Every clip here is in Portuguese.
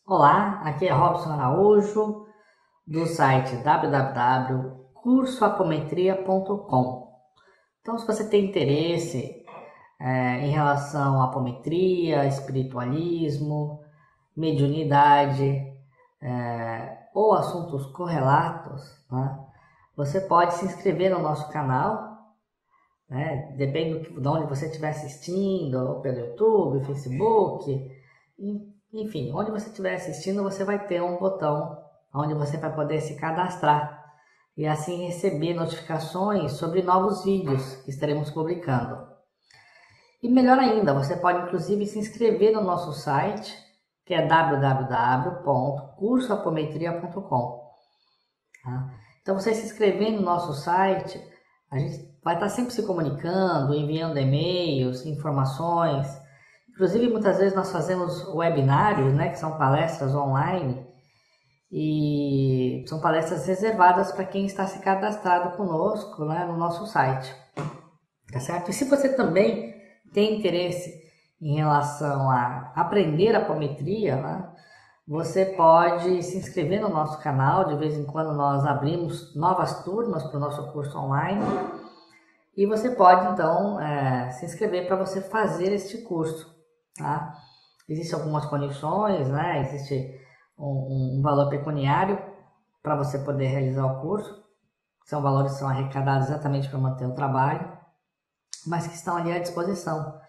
Olá, aqui é Robson Araújo, do site www.cursoapometria.com. Então, se você tem interesse em relação à apometria, espiritualismo, mediunidade ou assuntos correlatos, né, você pode se inscrever no nosso canal, né, depende de onde você estiver assistindo, ou pelo YouTube, Facebook, enfim, onde você estiver assistindo, você vai ter um botão onde você vai poder se cadastrar e assim receber notificações sobre novos vídeos que estaremos publicando. E melhor ainda, você pode inclusive se inscrever no nosso site, que é www.cursoapometria.com. Tá? Então, você se inscrever no nosso site, a gente vai estar sempre se comunicando, enviando e-mails, informações. Inclusive, muitas vezes nós fazemos webinários, né, que são palestras online, e são palestras reservadas para quem está se cadastrado conosco, né, no nosso site. Tá certo? E se você também tem interesse em relação a aprender apometria, né, você pode se inscrever no nosso canal. De vez em quando nós abrimos novas turmas para o nosso curso online. E você pode, então, se inscrever para você fazer este curso. Tá? Existem algumas condições, né? Existe um valor pecuniário para você poder realizar o curso. São valores que são arrecadados exatamente para manter o trabalho, mas que estão ali à disposição.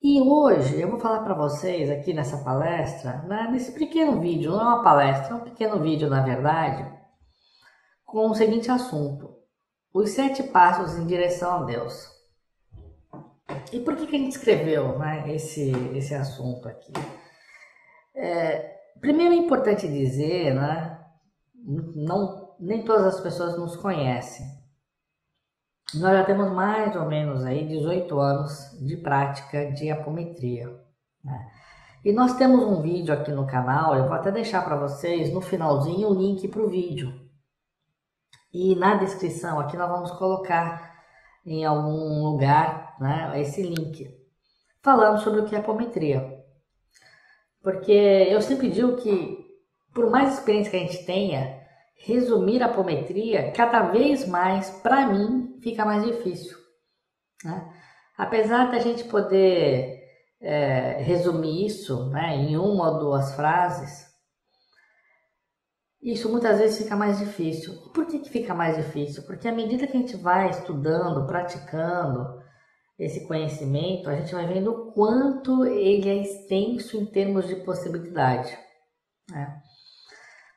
E hoje eu vou falar para vocês aqui nessa palestra, né, nesse pequeno vídeo, não é uma palestra, é um pequeno vídeo na verdade, com o seguinte assunto: os 7 passos em direção a Deus. E por que a gente escreveu, né, esse assunto aqui? Primeiro é importante dizer, né, nem todas as pessoas nos conhecem. Nós já temos mais ou menos aí 18 anos de prática de apometria, né? E nós temos um vídeo aqui no canal, eu vou até deixar para vocês no finalzinho o link para o vídeo. E na descrição aqui nós vamos colocar em algum lugar, né, esse link, falando sobre o que é apometria. Porque eu sempre digo que, por mais experiência que a gente tenha, resumir a apometria, cada vez mais, para mim, fica mais difícil, né? Apesar da gente poder resumir isso, né, em uma ou duas frases, isso muitas vezes fica mais difícil. E por que fica mais difícil? Porque à medida que a gente vai estudando, praticando esse conhecimento, a gente vai vendo o quanto ele é extenso em termos de possibilidade, né?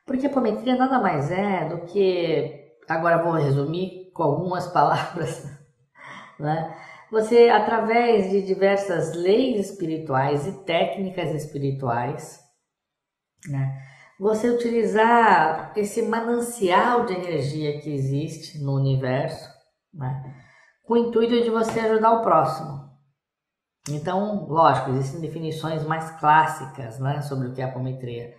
Porque a apometria nada mais é do que, agora vou resumir com algumas palavras, né? Você, através de diversas leis espirituais e técnicas espirituais, né, você utilizar esse manancial de energia que existe no universo, né, com o intuito de você ajudar o próximo. Então, lógico, existem definições mais clássicas, né, sobre o que é apometria.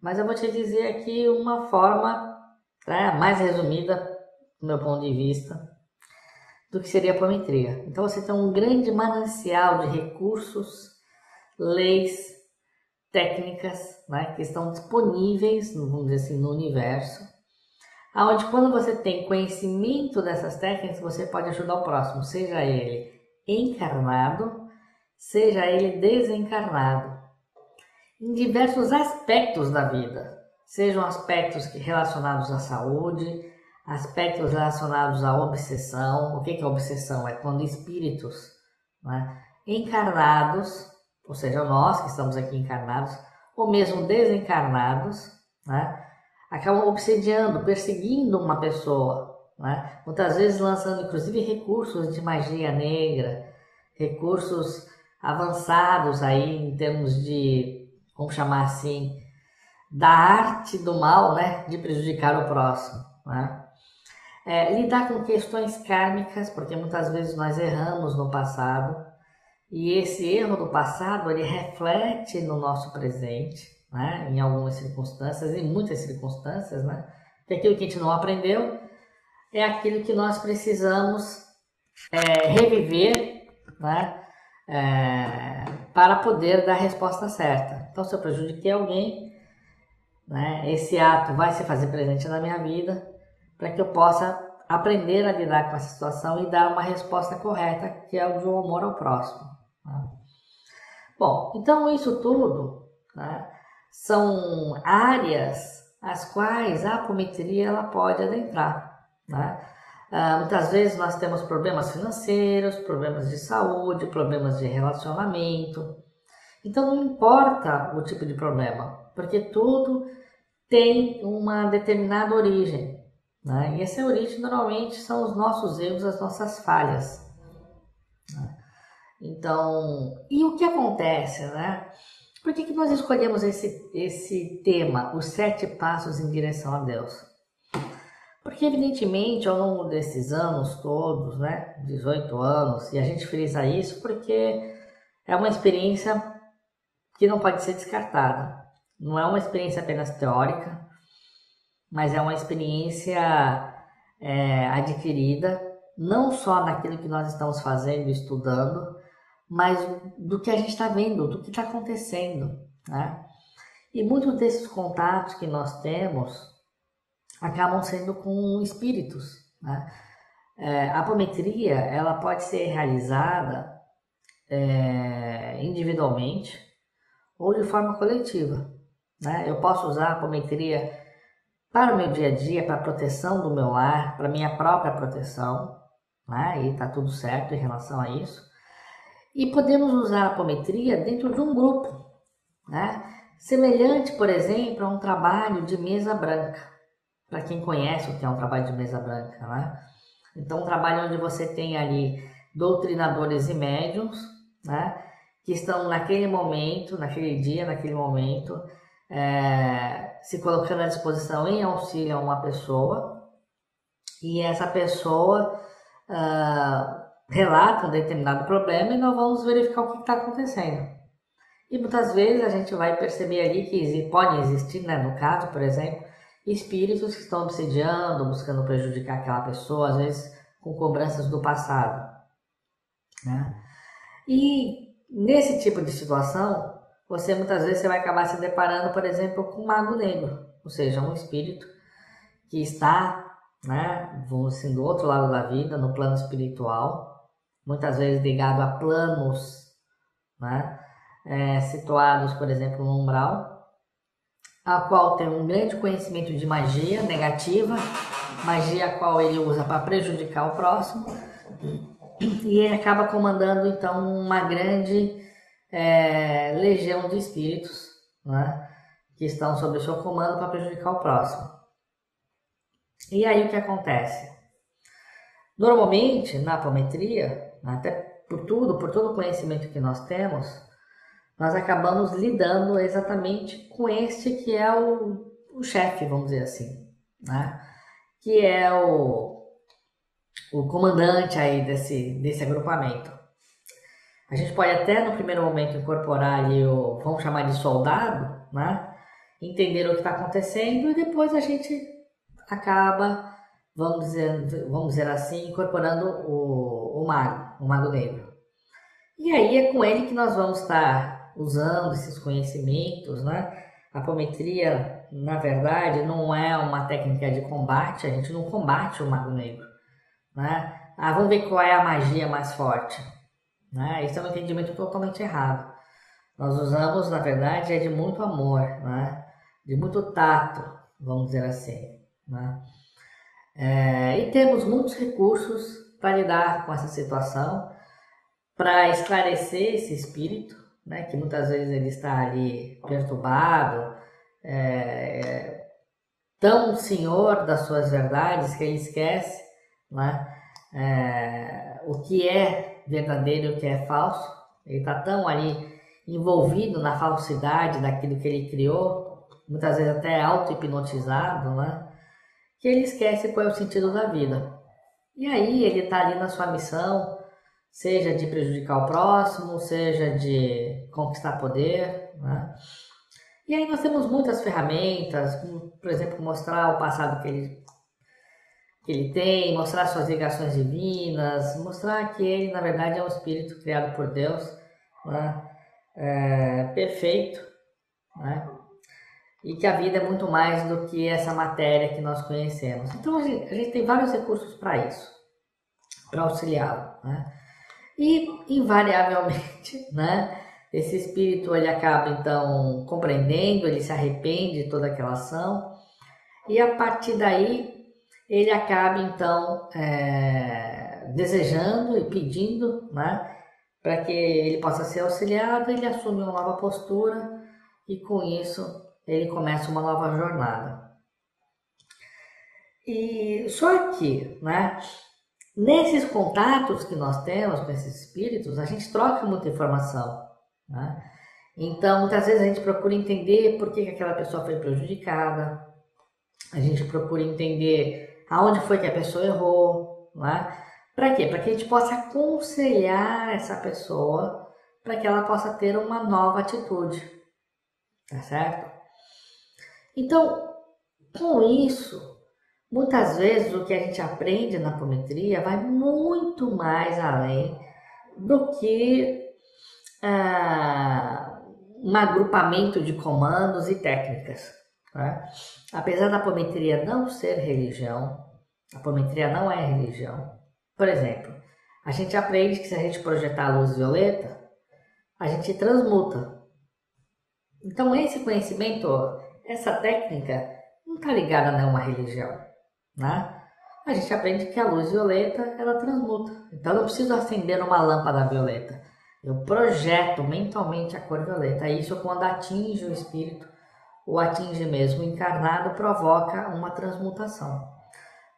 Mas eu vou te dizer aqui uma forma, né, mais resumida, do meu ponto de vista, do que seria a apometria. Então você tem um grande manancial de recursos, leis, técnicas, né, que estão disponíveis, vamos dizer assim, no universo, onde quando você tem conhecimento dessas técnicas, você pode ajudar o próximo, seja ele encarnado, seja ele desencarnado, em diversos aspectos da vida, sejam aspectos relacionados à saúde, aspectos relacionados à obsessão. O que é obsessão? É quando espíritos, né, encarnados, ou seja, nós que estamos aqui encarnados, ou mesmo desencarnados, né, acabam obsediando, perseguindo uma pessoa, né, muitas vezes lançando inclusive recursos de magia negra, recursos avançados aí em termos de, vamos chamar assim, da arte do mal, né, de prejudicar o próximo, né? Lidar com questões kármicas, porque muitas vezes nós erramos no passado, e esse erro do passado ele reflete no nosso presente, né, em algumas circunstâncias, em muitas circunstâncias, né, porque aquilo que a gente não aprendeu é aquilo que nós precisamos reviver, né, para poder dar a resposta certa. Então, se eu prejudiquei alguém, né, esse ato vai se fazer presente na minha vida para que eu possa aprender a lidar com essa situação e dar uma resposta correta, que é o de um amor ao próximo. Né? Bom, então isso tudo, né, são áreas as quais a apometria ela pode adentrar. Né? Muitas vezes nós temos problemas financeiros, problemas de saúde, problemas de relacionamento. Então não importa o tipo de problema, porque tudo tem uma determinada origem. Né? E essa origem normalmente são os nossos erros, as nossas falhas. Né? Então, e o que acontece, né? Por que nós escolhemos esse tema, os 7 passos em direção a Deus? Porque, evidentemente, ao longo desses anos todos, né, 18 anos, e a gente frisa isso porque é uma experiência que não pode ser descartada. Não é uma experiência apenas teórica, mas é uma experiência adquirida, não só naquilo que nós estamos fazendo, estudando, mas do que a gente está vendo, do que está acontecendo. Né? E muitos desses contatos que nós temos acabam sendo com espíritos. Né? A apometria ela pode ser realizada individualmente ou de forma coletiva. Né? Eu posso usar a apometria para o meu dia a dia, para a proteção do meu lar, para a minha própria proteção, né? E está tudo certo em relação a isso. E podemos usar a apometria dentro de um grupo, né? Semelhante, por exemplo, a um trabalho de mesa branca. Para quem conhece o que é um trabalho de mesa branca, né? Então, um trabalho onde você tem ali doutrinadores e médiuns, né? Que estão naquele momento, naquele dia, naquele momento, se colocando à disposição em auxílio a uma pessoa, e essa pessoa relata um determinado problema e nós vamos verificar o que está acontecendo. E muitas vezes a gente vai perceber ali que podem existir, né, no caso, por exemplo, espíritos que estão obsediando, buscando prejudicar aquela pessoa, às vezes com cobranças do passado. Né? E nesse tipo de situação, muitas vezes você vai acabar se deparando, por exemplo, com um mago negro, ou seja, um espírito que está, né, vamos assim, do outro lado da vida, no plano espiritual, muitas vezes ligado a planos, né, situados, por exemplo, no umbral, a qual tem um grande conhecimento de magia negativa, magia a qual ele usa para prejudicar o próximo, e ele acaba comandando então uma grande legião de espíritos, né, que estão sob o seu comando para prejudicar o próximo. E aí o que acontece? Normalmente na apometria, até por todo o conhecimento que nós temos, nós acabamos lidando exatamente com este que é o chefe, vamos dizer assim, né? Que é o comandante aí desse agrupamento. A gente pode até no primeiro momento incorporar ali vamos chamar de soldado, né? Entender o que está acontecendo e depois a gente acaba, vamos dizer assim, incorporando o mago negro. E aí é com ele que nós vamos estar usando esses conhecimentos, né? A apometria, na verdade, não é uma técnica de combate, a gente não combate o mago negro, né? Vamos ver qual é a magia mais forte, né? Isso é um entendimento totalmente errado. Nós usamos, na verdade, de muito amor, né? De muito tato, vamos dizer assim, né? E temos muitos recursos para lidar com essa situação, para esclarecer esse espírito, né, que muitas vezes ele está ali perturbado, tão senhor das suas verdades que ele esquece, né, o que é verdadeiro e o que é falso. Ele está tão ali envolvido na falsidade daquilo que ele criou, muitas vezes até auto-hipnotizado, né, que ele esquece qual é o sentido da vida. E aí ele está ali na sua missão, seja de prejudicar o próximo, seja de conquistar poder, né? E aí nós temos muitas ferramentas, como, por exemplo, mostrar o passado que ele tem, mostrar suas ligações divinas, mostrar que ele, na verdade, é um espírito criado por Deus né, perfeito, né, e que a vida é muito mais do que essa matéria que nós conhecemos. Então a gente tem vários recursos para isso, para auxiliá-lo, né? E invariavelmente, né, esse espírito ele acaba então compreendendo, ele se arrepende de toda aquela ação e a partir daí ele acaba então desejando e pedindo, né, para que ele possa ser auxiliado, ele assume uma nova postura e com isso ele começa uma nova jornada. E só que, né, nesses contatos que nós temos com esses espíritos, a gente troca muita informação, né? Então, muitas vezes a gente procura entender por que aquela pessoa foi prejudicada, a gente procura entender aonde foi que a pessoa errou, né? Para quê? Para que a gente possa aconselhar essa pessoa para que ela possa ter uma nova atitude, tá certo? Então, com isso, muitas vezes o que a gente aprende na apometria vai muito mais além do que um agrupamento de comandos e técnicas, né? Apesar da apometria não ser religião, a apometria não é religião. Por exemplo, a gente aprende que se a gente projetar a luz violeta, a gente transmuta. Então esse conhecimento, essa técnica, não está ligada a nenhuma religião, né? A gente aprende que a luz violeta, ela transmuta. Então eu não preciso acender uma lâmpada violeta. Eu projeto mentalmente a cor violeta. Isso quando atinge o espírito, ou atinge mesmo o encarnado, provoca uma transmutação.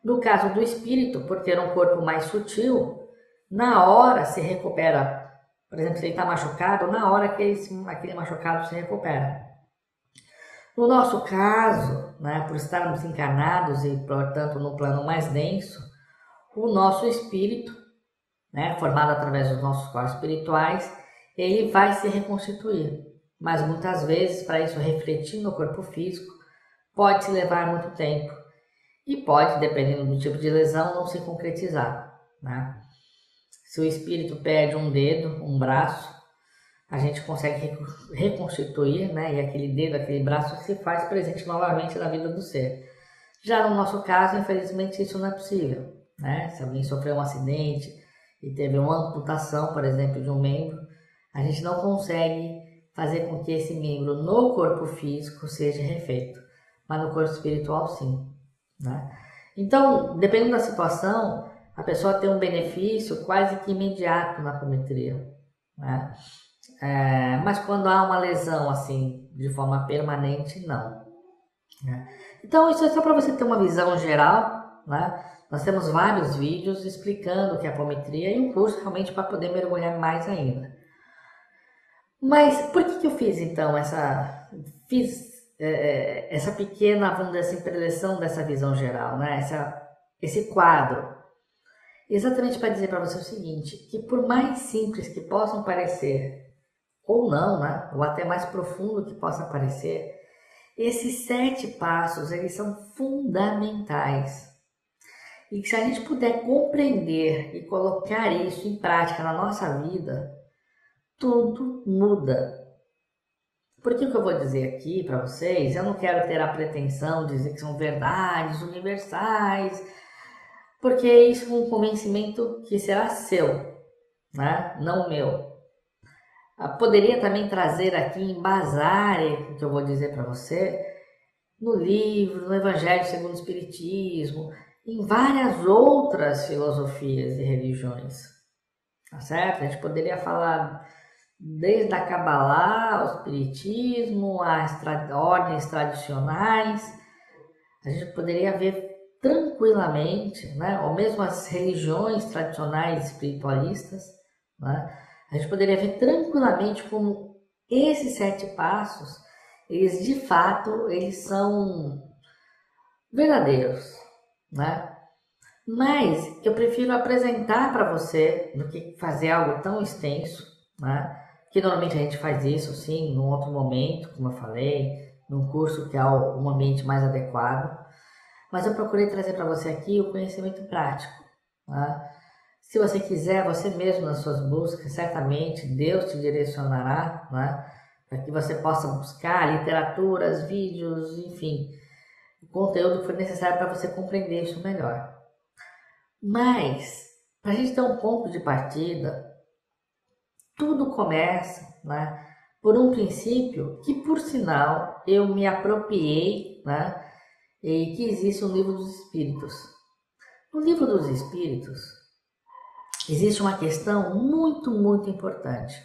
No caso do espírito, por ter um corpo mais sutil, na hora se recupera. Por exemplo, se ele está machucado, na hora que aquele machucado se recupera. No nosso caso, né, por estarmos encarnados e, portanto, no plano mais denso, o nosso espírito, né, formado através dos nossos corpos espirituais, ele vai se reconstituir. Mas muitas vezes, para isso refletir no corpo físico, pode se levar muito tempo. E pode, dependendo do tipo de lesão, não se concretizar, né? Se o espírito perde um dedo, um braço, a gente consegue reconstituir, né? E aquele dedo, aquele braço se faz presente novamente na vida do ser. Já no nosso caso, infelizmente, isso não é possível, né? Se alguém sofreu um acidente e teve uma amputação, por exemplo, de um membro, a gente não consegue fazer com que esse membro no corpo físico seja refeito, mas no corpo espiritual sim, né? Então, dependendo da situação, a pessoa tem um benefício quase que imediato na apometria, né? Mas quando há uma lesão assim, de forma permanente, não, né? Então isso é só para você ter uma visão geral, né? Nós temos vários vídeos explicando o que é apometria e um curso realmente para poder mergulhar mais ainda. Mas por que eu fiz então essa pequena, vamos dizer assim, preleção dessa visão geral, né? Esse quadro? Exatamente para dizer para você o seguinte, que por mais simples que possam parecer, ou não, né? Ou até mais profundo que possa parecer, esses 7 passos, eles são fundamentais. E que se a gente puder compreender e colocar isso em prática na nossa vida, tudo muda. Por que eu vou dizer aqui para vocês? Eu não quero ter a pretensão de dizer que são verdades universais, porque isso é um conhecimento que será seu, né? Não meu. Poderia também trazer aqui, embasar o que eu vou dizer para você, no livro, no Evangelho segundo o Espiritismo, em várias outras filosofias e religiões, tá certo? A gente poderia falar desde a Cabalá, ao Espiritismo, às ordens tradicionais, a gente poderia ver tranquilamente, né? Ou mesmo as religiões tradicionais espiritualistas, né? A gente poderia ver tranquilamente como esses 7 passos, eles de fato, eles são verdadeiros, né? Mas eu prefiro apresentar para você do que fazer algo tão extenso, né? Que normalmente a gente faz isso, sim, num outro momento, como eu falei, num curso que é um ambiente mais adequado. Mas eu procurei trazer para você aqui o conhecimento prático, né? Se você quiser, você mesmo nas suas buscas, certamente Deus te direcionará, né? Para que você possa buscar literaturas, vídeos, enfim, o conteúdo que for necessário para você compreender isso melhor. Mas, para a gente ter um ponto de partida, tudo começa, né, por um princípio que, por sinal, eu me apropriei, né, e que existe o Livro dos Espíritos. No Livro dos Espíritos, existe uma questão muito importante.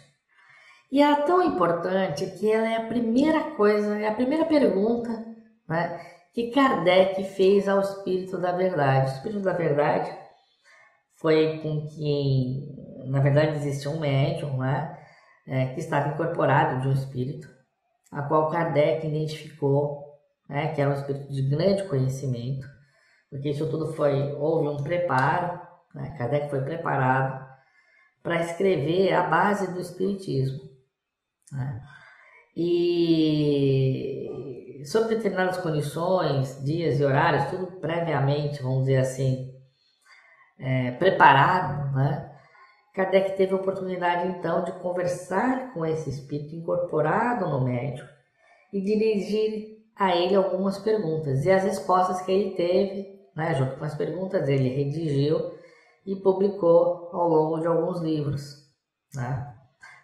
E ela é tão importante que ela é a primeira coisa, é a primeira pergunta, né, que Kardec fez ao Espírito da Verdade. O Espírito da Verdade foi com quem, na verdade, existia um médium, né, que estava incorporado de um espírito, a qual Kardec identificou, né, que era um espírito de grande conhecimento, porque isso tudo houve um preparo, né, Kardec foi preparado para escrever a base do espiritismo, né, e sob determinadas condições, dias e horários, tudo previamente, vamos dizer assim, preparado, né? Kardec teve a oportunidade então de conversar com esse espírito incorporado no médium e dirigir a ele algumas perguntas, e as respostas que ele teve, né, junto com as perguntas, ele redigiu e publicou ao longo de alguns livros, né?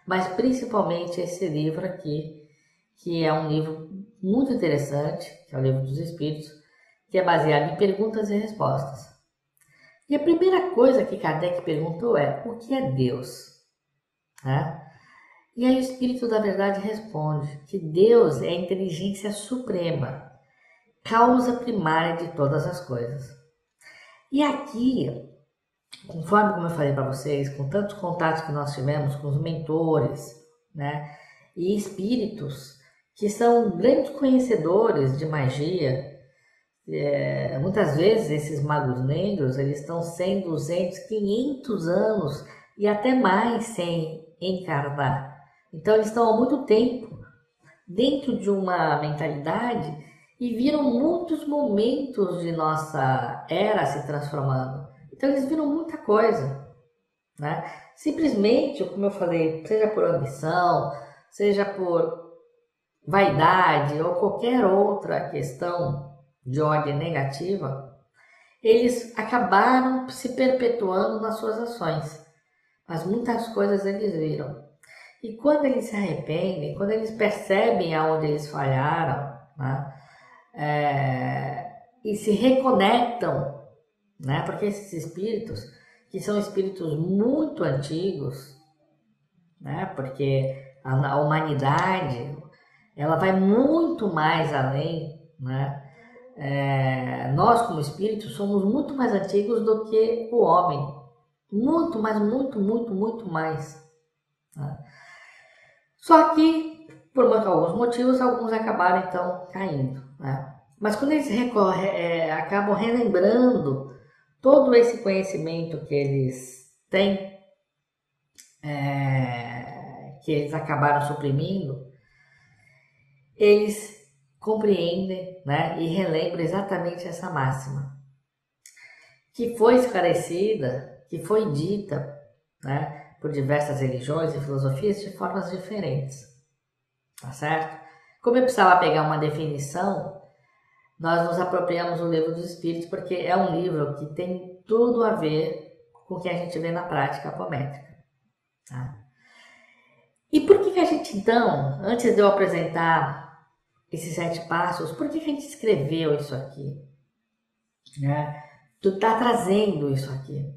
Mas principalmente esse livro aqui, que é um livro muito interessante, que é o Livro dos Espíritos, que é baseado em perguntas e respostas. E a primeira coisa que Kardec perguntou é: o que é Deus? Né? E aí o Espírito da Verdade responde que Deus é a inteligência suprema, causa primária de todas as coisas. E aqui, conforme como eu falei para vocês, com tantos contatos que nós tivemos com os mentores, né, e espíritos que são grandes conhecedores de magia, muitas vezes esses magos negros, eles estão 100, 200, 500 anos e até mais sem encarnar. Então eles estão há muito tempo dentro de uma mentalidade e viram muitos momentos de nossa era se transformando. Então eles viram muita coisa, né? Simplesmente, como eu falei, seja por ambição, seja por vaidade ou qualquer outra questão de ordem negativa, eles acabaram se perpetuando nas suas ações, mas muitas coisas eles viram. E quando eles se arrependem, quando eles percebem aonde eles falharam, né, e se reconectam, né, porque esses espíritos, que são espíritos muito antigos, né, porque a humanidade ela vai muito mais além, né? Nós como espíritos somos muito mais antigos do que o homem, muito mais, né? Só que por alguns motivos alguns acabaram então caindo, né? Mas quando eles acabam relembrando todo esse conhecimento que eles têm, que eles acabaram suprimindo, eles compreendem, né, e relembram exatamente essa máxima, que foi esclarecida, que foi dita, né, por diversas religiões e filosofias de formas diferentes, tá certo? Como eu precisava pegar uma definição, nós nos apropriamos do Livro dos Espíritos, porque é um livro que tem tudo a ver com o que a gente vê na prática apométrica, tá? E por que a gente então, antes de eu apresentar esses 7 passos, por que a gente escreveu isso aqui? Né? Tu tá trazendo isso aqui.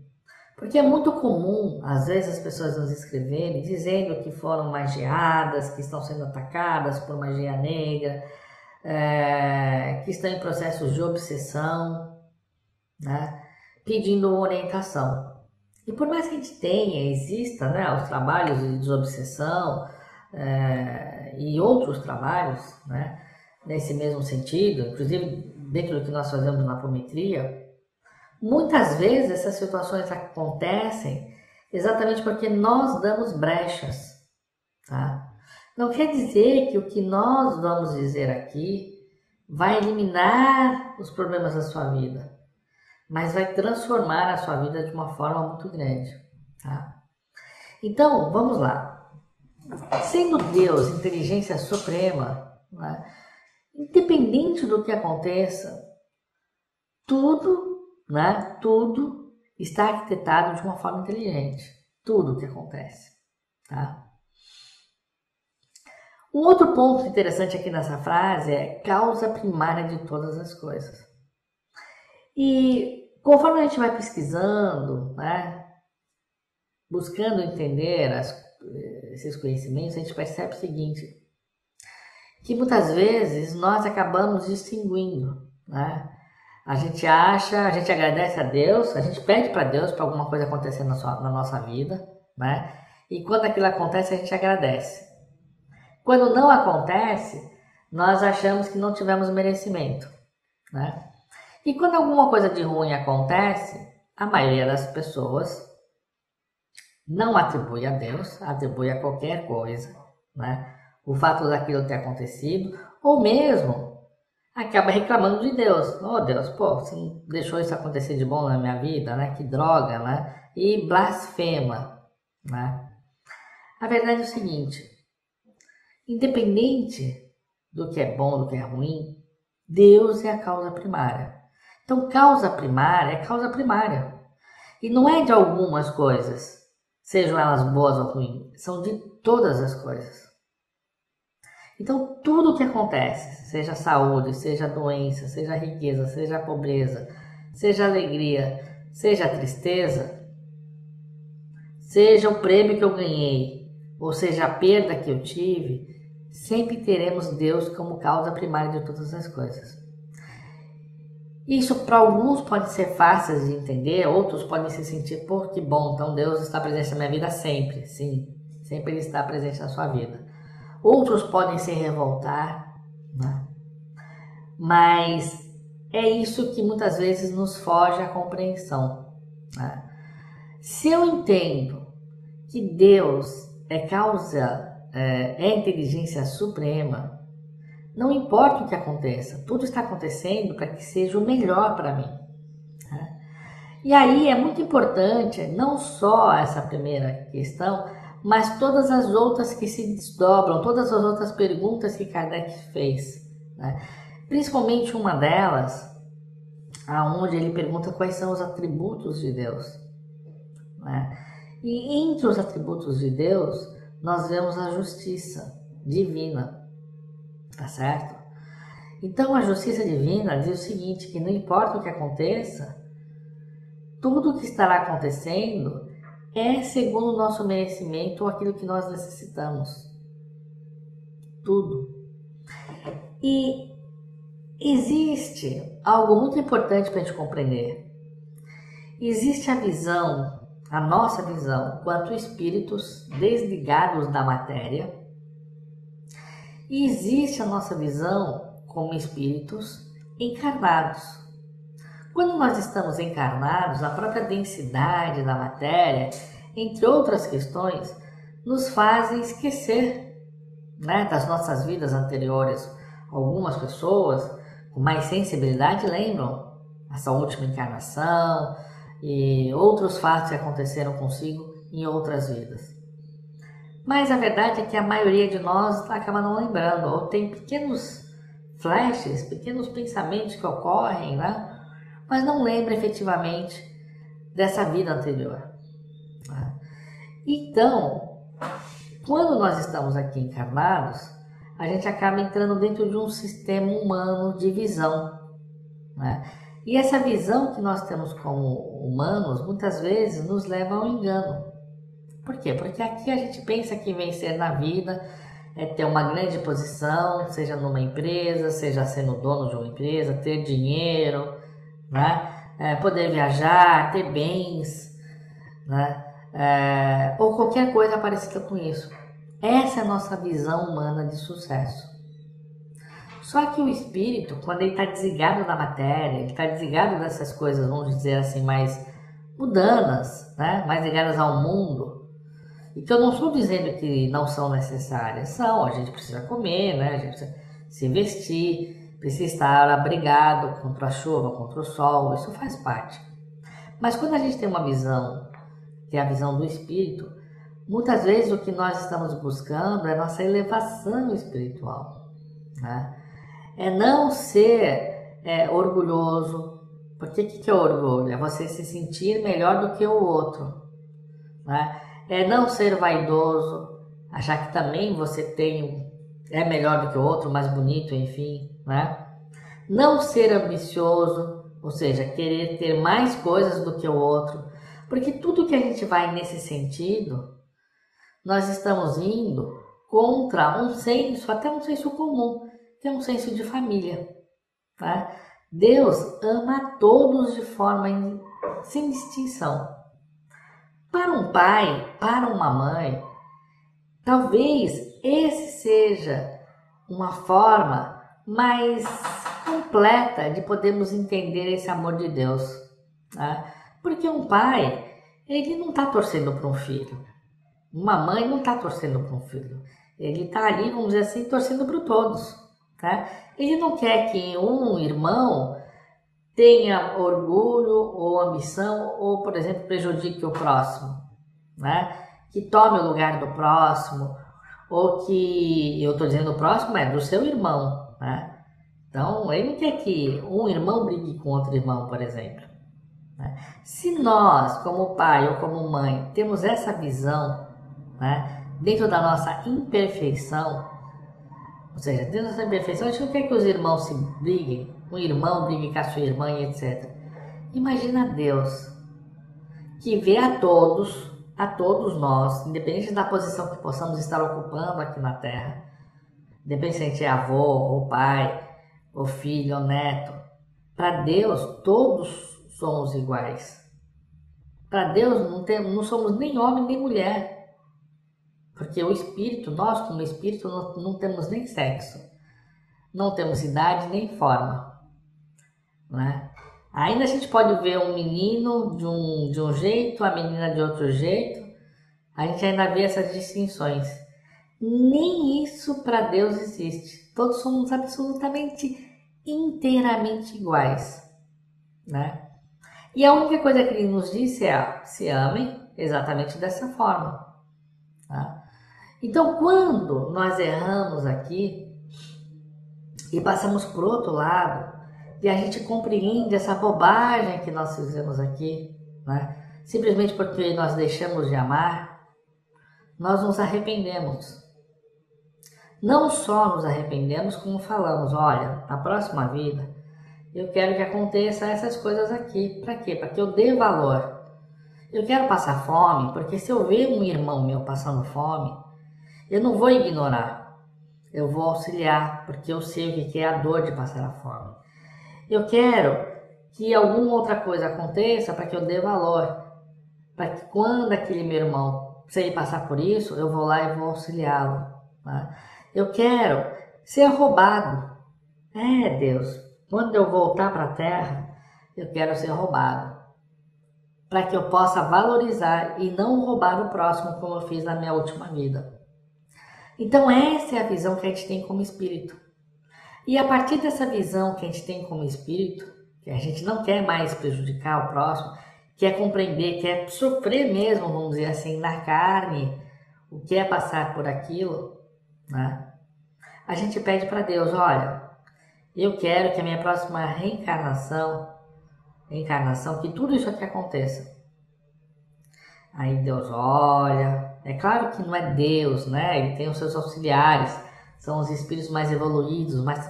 Porque é muito comum, às vezes, as pessoas nos escreverem dizendo que foram magiadas, que estão sendo atacadas por magia negra, que estão em processos de obsessão, né? Pedindo orientação. E por mais que a gente exista, né, os trabalhos de desobsessão e outros trabalhos, né, nesse mesmo sentido, inclusive dentro do que nós fazemos na apometria, muitas vezes essas situações acontecem exatamente porque nós damos brechas, tá? Não quer dizer que o que nós vamos dizer aqui vai eliminar os problemas da sua vida, mas vai transformar a sua vida de uma forma muito grande. Tá? Então, vamos lá. Sendo Deus inteligência suprema, né, independente do que aconteça, tudo, né, tudo está arquitetado de uma forma inteligente. Tudo o que acontece. Tá? Um outro ponto interessante aqui nessa frase é causa primária de todas as coisas. E conforme a gente vai pesquisando, né, buscando entender esses conhecimentos, a gente percebe o seguinte, que muitas vezes nós acabamos distinguindo, né? A gente agradece a Deus, a gente pede para Deus para alguma coisa acontecer na nossa vida, né? E quando aquilo acontece, a gente agradece. Quando não acontece, nós achamos que não tivemos merecimento, né? E quando alguma coisa de ruim acontece, a maioria das pessoas não atribui a Deus, atribui a qualquer coisa, né? O fato daquilo ter acontecido, ou mesmo acaba reclamando de Deus. Oh Deus, pô, você não deixou isso acontecer de bom na minha vida, né? Que droga, né? E blasfema, né? A verdade é o seguinte, independente do que é bom, do que é ruim, Deus é a causa primária. Então, causa primária é causa primária. E não é de algumas coisas, sejam elas boas ou ruins, são de todas as coisas. Então, tudo o que acontece, seja saúde, seja doença, seja riqueza, seja pobreza, seja alegria, seja tristeza, seja o prêmio que eu ganhei, ou seja a perda que eu tive, sempre teremos Deus como causa primária de todas as coisas. Isso para alguns pode ser fácil de entender, outros podem se sentir, pô, que bom, então Deus está presente na minha vida sempre, sim, sempre Ele está presente na sua vida. Outros podem se revoltar, né? Mas é isso que muitas vezes nos foge à compreensão, né? Se eu entendo que Deus é inteligência suprema, não importa o que aconteça, tudo está acontecendo para que seja o melhor para mim. Né? E aí é muito importante, não só essa primeira questão, mas todas as outras que se desdobram, todas as outras perguntas que Kardec fez. Né? Principalmente uma delas, aonde ele pergunta quais são os atributos de Deus. Né? E entre os atributos de Deus, nós vemos a justiça divina. Tá certo? Então a justiça divina diz o seguinte, que não importa o que aconteça, tudo o que estará acontecendo é segundo o nosso merecimento ou aquilo que nós necessitamos. Tudo. E existe algo muito importante para a gente compreender. Existe a nossa visão, quanto espíritos desligados da matéria, e existe a nossa visão como espíritos encarnados. Quando nós estamos encarnados, a própria densidade da matéria, entre outras questões, nos fazem esquecer, né, das nossas vidas anteriores. Algumas pessoas com mais sensibilidade lembram essa última encarnação e outros fatos que aconteceram consigo em outras vidas. Mas a verdade é que a maioria de nós acaba não lembrando, ou tem pequenos flashes, pequenos pensamentos que ocorrem, né? Mas não lembra efetivamente dessa vida anterior. Né? Então, quando nós estamos aqui encarnados, a gente acaba entrando dentro de um sistema humano de visão. Né? E essa visão que nós temos como humanos, muitas vezes nos leva ao engano. Por quê? Porque aqui a gente pensa que vencer na vida é ter uma grande posição, seja numa empresa, seja sendo dono de uma empresa, ter dinheiro, né? Poder viajar, ter bens, né? Ou qualquer coisa parecida com isso. Essa é a nossa visão humana de sucesso. Só que o espírito, quando ele está desligado da matéria, ele está desligado dessas coisas, vamos dizer assim, mais mundanas, né? Mais ligadas ao mundo. Então, eu não estou dizendo que não são necessárias. São, a gente precisa comer, né? A gente precisa se vestir, precisa estar abrigado contra a chuva, contra o sol, isso faz parte. Mas quando a gente tem uma visão que é a visão do espírito, muitas vezes o que nós estamos buscando é nossa elevação espiritual, né? É não ser orgulhoso, porque o que é orgulho? É você se sentir melhor do que o outro, né? É não ser vaidoso, achar que também você é melhor do que o outro, mais bonito, enfim, né? Não ser ambicioso, ou seja, querer ter mais coisas do que o outro, porque tudo que a gente vai nesse sentido, nós estamos indo contra um senso, até um senso comum, que é um senso de família, tá? Deus ama a todos de forma sem distinção. Para um pai, para uma mãe, talvez esse seja uma forma mais completa de podermos entender esse amor de Deus, tá? Porque um pai, ele não está torcendo para um filho. Uma mãe não está torcendo para um filho. Ele está ali, vamos dizer assim, torcendo para todos, tá? Ele não quer que um irmão tenha orgulho ou ambição ou, por exemplo, prejudique o próximo, né? Que tome o lugar do próximo, ou que, eu estou dizendo o próximo, é do seu irmão, né? Então, ele não quer que um irmão brigue com outro irmão, por exemplo, né? Se nós, como pai ou como mãe, temos essa visão, né, dentro da nossa imperfeição, ou seja, dentro da nossa imperfeição, a gente não quer que os irmãos se briguem, um irmão brigue com a sua irmã e etc. Imagina Deus, que vê a todos nós, independente da posição que possamos estar ocupando aqui na Terra, independente se a gente é avô, ou pai, ou filho, ou neto, para Deus todos somos iguais. Para Deus não somos nem homem nem mulher. Porque o espírito, nós como espírito, não temos nem sexo, não temos idade nem forma, né? Ainda a gente pode ver um menino de um jeito, a menina de outro jeito, a gente ainda vê essas distinções. Nem isso para Deus existe. Todos somos absolutamente, inteiramente iguais, né? E a única coisa que ele nos disse é: se amem exatamente dessa forma, tá? Então, quando nós erramos aqui e passamos por outro lado, e a gente compreende essa bobagem que nós fizemos aqui, né? Simplesmente porque nós deixamos de amar, nós nos arrependemos. Não só nos arrependemos, como falamos: olha, na próxima vida, eu quero que aconteça essas coisas aqui. Para quê? Para que eu dê valor. Eu quero passar fome, porque se eu ver um irmão meu passando fome, eu não vou ignorar, eu vou auxiliar, porque eu sei o que é a dor de passar a fome. Eu quero que alguma outra coisa aconteça para que eu dê valor, para que quando aquele meu irmão, se ele passar por isso, eu vou lá e vou auxiliá-lo, né? Eu quero ser roubado. Deus, quando eu voltar para a terra, eu quero ser roubado, para que eu possa valorizar e não roubar o próximo como eu fiz na minha última vida. Então essa é a visão que a gente tem como espírito. E a partir dessa visão que a gente tem como espírito, que a gente não quer mais prejudicar o próximo, quer compreender, quer sofrer mesmo, vamos dizer assim, na carne, o que é passar por aquilo, né? A gente pede para Deus: olha, eu quero que a minha próxima reencarnação, que tudo isso aqui aconteça. Aí Deus olha, é claro que não é Deus, né? Ele tem os seus auxiliares, são os espíritos mais evoluídos, mas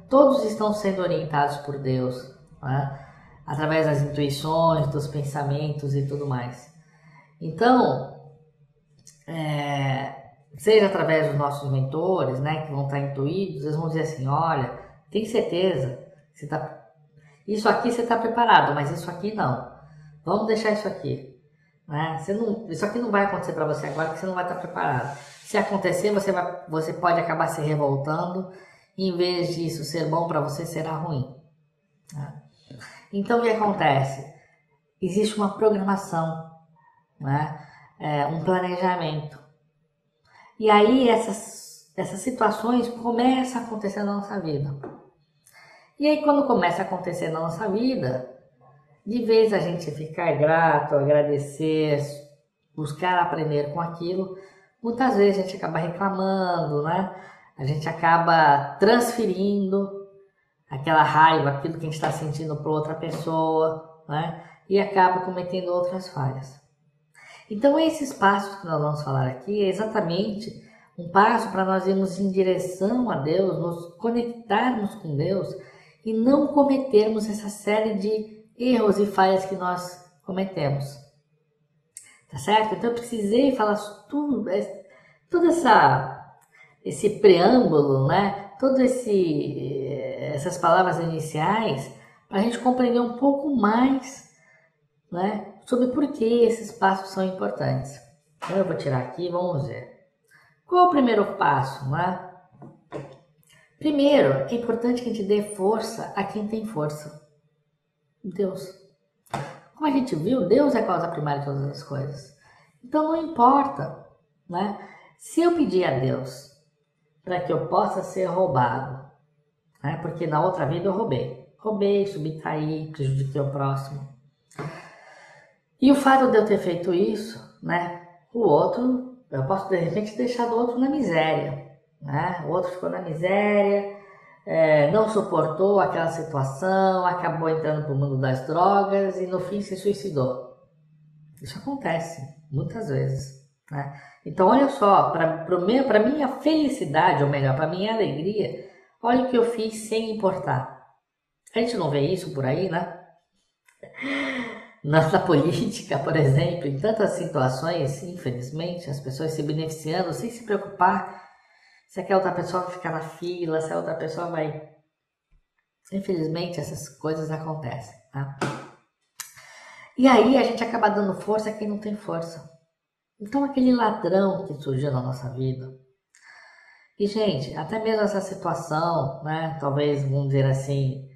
todos estão sendo orientados por Deus, né? Através das intuições, dos pensamentos e tudo mais. Então, seja através dos nossos mentores, né, que vão estar intuídos, eles vão dizer assim: olha, tem certeza, isso aqui você está preparado, mas isso aqui não. Vamos deixar isso aqui. Né? Isso aqui não vai acontecer para você agora, porque você não vai estar preparado. Se acontecer, você pode acabar se revoltando, e em vez disso ser bom para você, será ruim. Né? Então o que acontece? Existe uma programação, né? Um planejamento. E aí essas situações começam a acontecer na nossa vida. E aí quando começa a acontecer na nossa vida, de vez a gente ficar grato, agradecer, buscar aprender com aquilo, muitas vezes a gente acaba reclamando, né? A gente acaba transferindo aquela raiva, aquilo que a gente está sentindo para outra pessoa, né? E acaba cometendo outras falhas. Então, esses passos que nós vamos falar aqui é exatamente um passo para nós irmos em direção a Deus, nos conectarmos com Deus e não cometermos essa série de erros e falhas que nós cometemos. Tá certo? Então, eu precisei falar tudo, esse preâmbulo, né? Essas palavras iniciais, para a gente compreender um pouco mais, né? Sobre por que esses passos são importantes. Então eu vou tirar aqui e vamos ver. Qual é o primeiro passo, né? Primeiro, é importante que a gente dê força a quem tem força. Deus. Como a gente viu, Deus é a causa primária de todas as coisas. Então não importa, né? Se eu pedir a Deus para que eu possa ser roubado, né? Porque na outra vida eu roubei, subtraí, prejudiquei o próximo. E o fato de eu ter feito isso, né? O outro, eu posso de repente deixar o outro na miséria, né? O outro ficou na miséria, não suportou aquela situação, acabou entrando para o mundo das drogas e no fim se suicidou. Isso acontece muitas vezes, né? Então olha só, para minha felicidade, ou melhor, para minha alegria, olha o que eu fiz sem importar. A gente não vê isso por aí, né? Na política, por exemplo, em tantas situações, infelizmente, as pessoas se beneficiando sem se preocupar se aquela outra pessoa vai ficar na fila, se a outra pessoa vai... Infelizmente, essas coisas acontecem, tá? E aí a gente acaba dando força a quem não tem força. Então, aquele ladrão que surgiu na nossa vida... E, gente, até mesmo essa situação, né? Talvez, vamos dizer assim,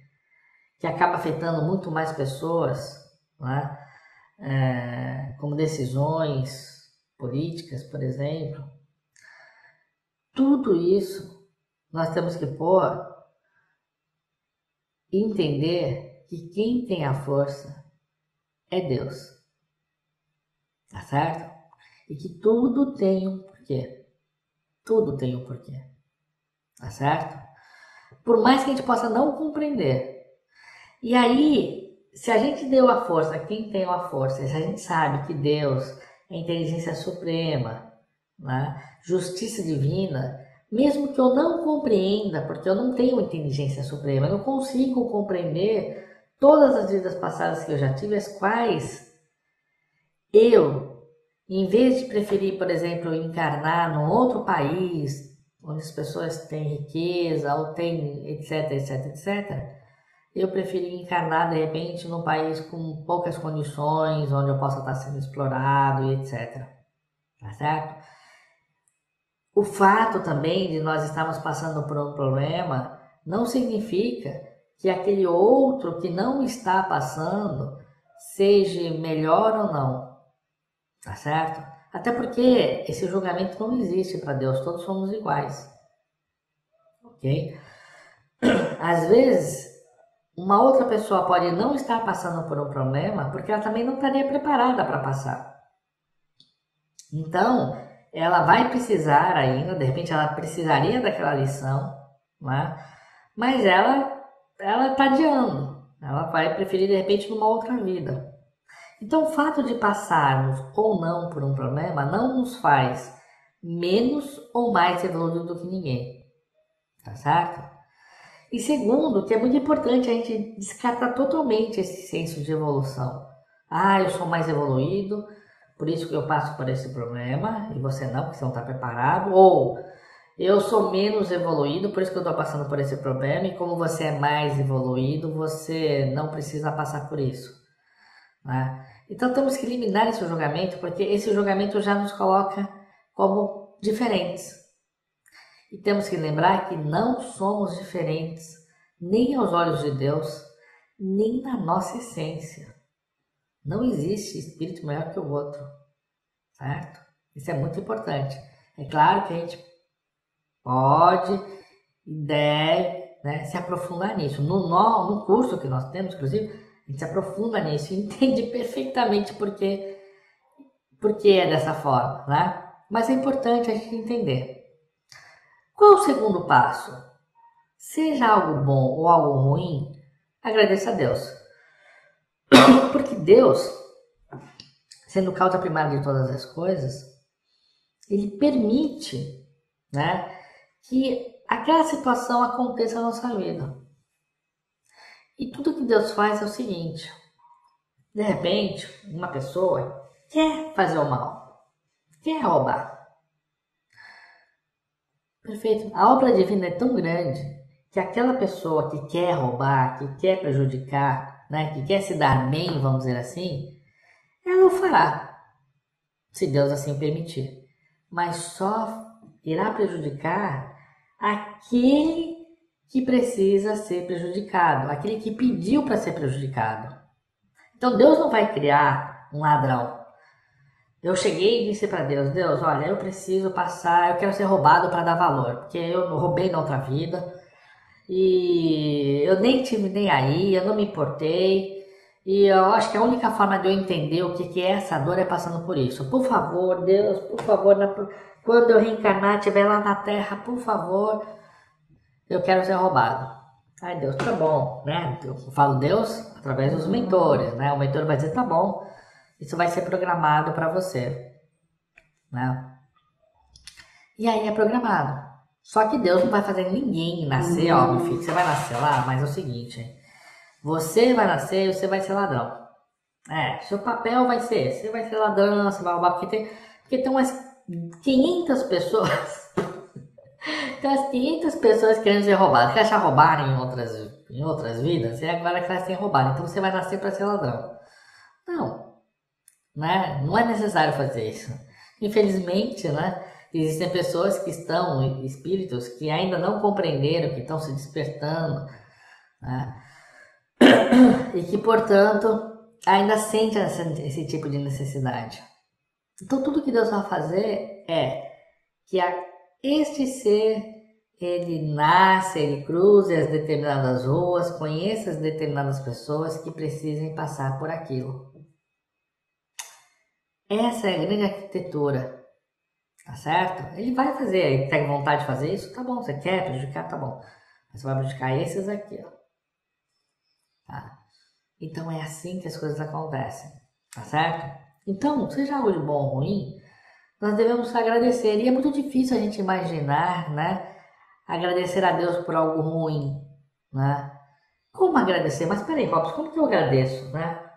que acaba afetando muito mais pessoas, né? Como decisões políticas, por exemplo. Tudo isso nós temos que pôr e entender que quem tem a força é Deus. Tá certo? E que tudo tem um porquê. Tudo tem um porquê. Tá certo? Por mais que a gente possa não compreender. E aí, se a gente deu a força, quem tem a força, se a gente sabe que Deus é inteligência suprema, né? Justiça divina, mesmo que eu não compreenda, porque eu não tenho inteligência suprema, eu não consigo compreender todas as vidas passadas que eu já tive, as quais eu, em vez de preferir, por exemplo, encarnar num outro país, onde as pessoas têm riqueza, ou têm etc, etc, etc., eu preferi encarnar, de repente, num país com poucas condições, onde eu possa estar sendo explorado e etc. Tá certo? O fato também de nós estarmos passando por um problema não significa que aquele outro que não está passando seja melhor ou não. Tá certo? Até porque esse julgamento não existe para Deus, todos somos iguais. Ok? Às vezes, uma outra pessoa pode não estar passando por um problema porque ela também não estaria preparada para passar. Então, ela vai precisar ainda, de repente ela precisaria daquela lição, né? Mas ela está adiando, ela vai preferir de repente numa outra vida. Então, o fato de passarmos ou não por um problema não nos faz menos ou mais evoluído do que ninguém, tá certo? E segundo, que é muito importante a gente descartar totalmente esse senso de evolução. Ah, eu sou mais evoluído, por isso que eu passo por esse problema, e você não, porque você não está preparado. Ou, eu sou menos evoluído, por isso que eu estou passando por esse problema, e como você é mais evoluído, você não precisa passar por isso. Né? Então temos que eliminar esse julgamento, porque esse julgamento já nos coloca como diferentes. E temos que lembrar que não somos diferentes, nem aos olhos de Deus, nem na nossa essência. Não existe espírito maior que o outro, certo? Isso é muito importante. É claro que a gente pode e deve, né, se aprofundar nisso. No curso que nós temos, inclusive, A gente se aprofunda nisso e entende perfeitamente por que é dessa forma, né? Mas é importante a gente entender. Qual é o segundo passo? Seja algo bom ou algo ruim, agradeça a Deus. Porque Deus, sendo causa primária de todas as coisas, Ele permite, né, que aquela situação aconteça na nossa vida. E tudo que Deus faz é o seguinte: de repente, uma pessoa quer fazer o mal, quer roubar. Perfeito. A obra divina é tão grande que aquela pessoa que quer roubar, que quer prejudicar, né, que quer se dar bem, vamos dizer assim, ela o fará, se Deus assim permitir. Mas só irá prejudicar aquele que precisa ser prejudicado, aquele que pediu para ser prejudicado. Então Deus não vai criar um ladrão. Eu cheguei e disse para Deus: Deus, olha, eu preciso passar, eu quero ser roubado para dar valor, porque eu roubei na outra vida e eu nem tive nem aí, eu não me importei. E eu acho que a única forma de eu entender o que é essa dor é passando por isso. Por favor, Deus, por favor, quando eu reencarnar, estiver lá na Terra, por favor, eu quero ser roubado. Ai, Deus, tá bom, né? Eu falo Deus através dos mentores, né? O mentor vai dizer: tá bom, isso vai ser programado para você, né? E aí é programado. Só que Deus não vai fazer ninguém nascer, ó, meu filho, você vai nascer lá, mas é o seguinte, hein? Você vai nascer e você vai ser ladrão. Seu papel vai ser, você vai ser ladrão, você vai roubar, porque tem umas 500 pessoas, tem umas 500 pessoas querendo ser roubadas, que já roubaram em outras vidas, e agora que elas têm roubado, então você vai nascer para ser ladrão. Não, né? Não é necessário fazer isso. Infelizmente, né? Existem pessoas que estão, espíritos, que ainda não compreenderam, que estão se despertando, né? E que, portanto, ainda sentem esse tipo de necessidade. Então, tudo que Deus vai fazer é que este ser, ele nasce, ele cruze as determinadas ruas, conheça as determinadas pessoas que precisem passar por aquilo. Essa é a grande arquitetura, tá certo? Ele vai fazer, ele tem vontade de fazer isso, tá bom, você quer prejudicar, tá bom. Mas você vai prejudicar esses aqui, ó. Tá? Então é assim que as coisas acontecem, tá certo? Então, seja algo de bom ou ruim, nós devemos agradecer. E é muito difícil a gente imaginar, né? Agradecer a Deus por algo ruim, né? Como agradecer? Mas peraí, Robson, como que eu agradeço, né?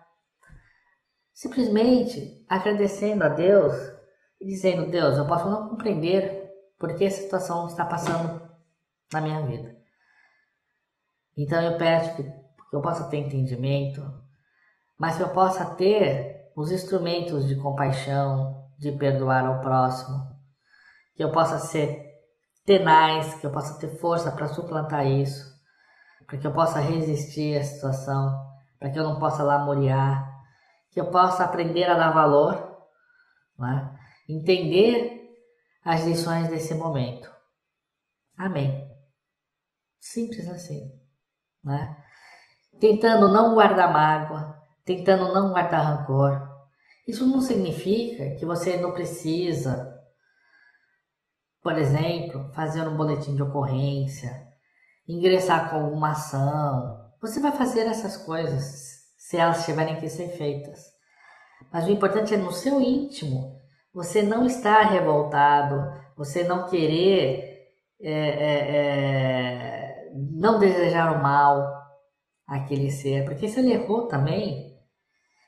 Simplesmente agradecendo a Deus e dizendo: Deus, eu posso não compreender por que essa situação está passando na minha vida. Então eu peço que eu possa ter entendimento, mas que eu possa ter os instrumentos de compaixão, de perdoar ao próximo, que eu possa ser tenaz, que eu possa ter força para suplantar isso, para que eu possa resistir à situação, para que eu não possa lamuriar, que eu possa aprender a dar valor, né? Entender as lições desse momento. Amém. Simples assim, né? Tentando não guardar mágoa, tentando não guardar rancor. Isso não significa que você não precisa, por exemplo, fazer um boletim de ocorrência, ingressar com alguma ação. Você vai fazer essas coisas se elas tiverem que ser feitas. Mas o importante é no seu íntimo, você não estar revoltado, você não querer, não desejar o mal àquele ser. Porque se ele errou também,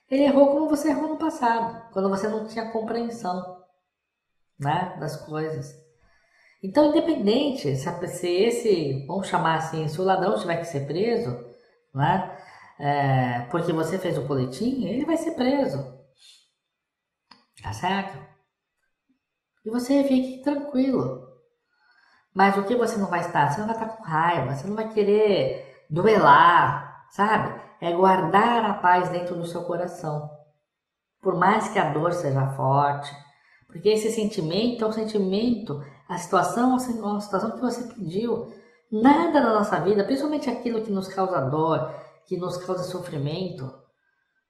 ele errou como você errou no passado, quando você não tinha compreensão, né, das coisas. Então, independente se esse, vamos chamar assim, se o ladrão tiver que ser preso, né, porque você fez o boletim, ele vai ser preso. Tá certo? E você fique tranquilo. Mas o que você não vai estar? Você não vai estar com raiva, você não vai querer duelar, sabe? É guardar a paz dentro do seu coração. Por mais que a dor seja forte. Porque esse sentimento é um sentimento, a situação é uma situação que você pediu. Nada na nossa vida, principalmente aquilo que nos causa dor, que nos causa sofrimento,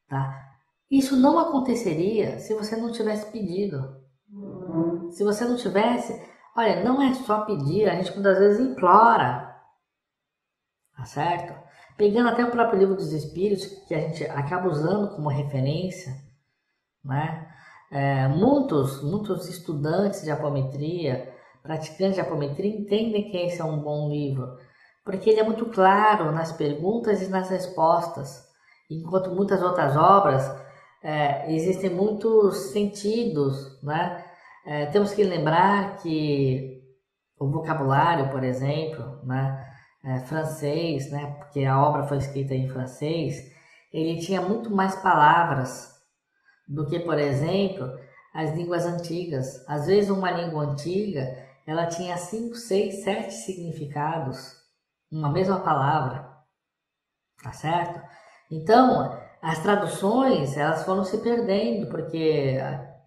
tá? Isso não aconteceria se você não tivesse pedido. Se você não tivesse, olha, não é só pedir, a gente muitas vezes implora, tá certo? Pegando até o próprio livro dos Espíritos, que a gente acaba usando como referência, né? Muitos estudantes de apometria, praticantes de apometria, entendem que esse é um bom livro, porque ele é muito claro nas perguntas e nas respostas, enquanto muitas outras obras existem muitos sentidos, né? Temos que lembrar que o vocabulário, por exemplo, né, francês, né, porque a obra foi escrita em francês, ele tinha muito mais palavras do que, por exemplo, as línguas antigas. Às vezes uma língua antiga, ela tinha 5, 6, 7 significados, uma mesma palavra, tá certo? Então, as traduções, elas foram se perdendo, porque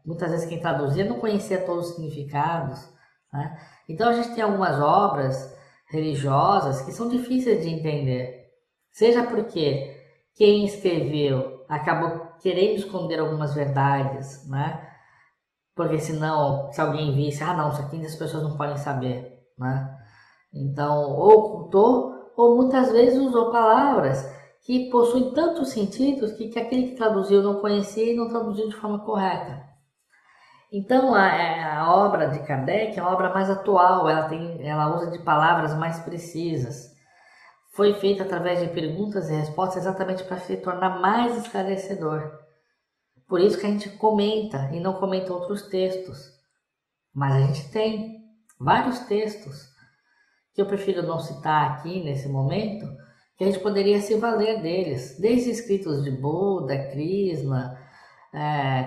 muitas vezes quem traduzia não conhecia todos os significados, né? Então a gente tem algumas obras religiosas que são difíceis de entender, seja porque quem escreveu acabou querendo esconder algumas verdades, né? Porque senão, se alguém visse, não, isso aqui as pessoas não podem saber, né? Então, ou ocultou, ou muitas vezes usou palavras que possuem tantos sentidos que aquele que traduziu não conhecia e não traduziu de forma correta. Então, a obra de Kardec é uma obra mais atual, ela usa de palavras mais precisas. Foi feita através de perguntas e respostas exatamente para se tornar mais esclarecedor. Por isso que a gente comenta e não comenta outros textos. Mas a gente tem vários textos que eu prefiro não citar aqui nesse momento, que a gente poderia se valer deles, desde escritos de Buda, Krishna,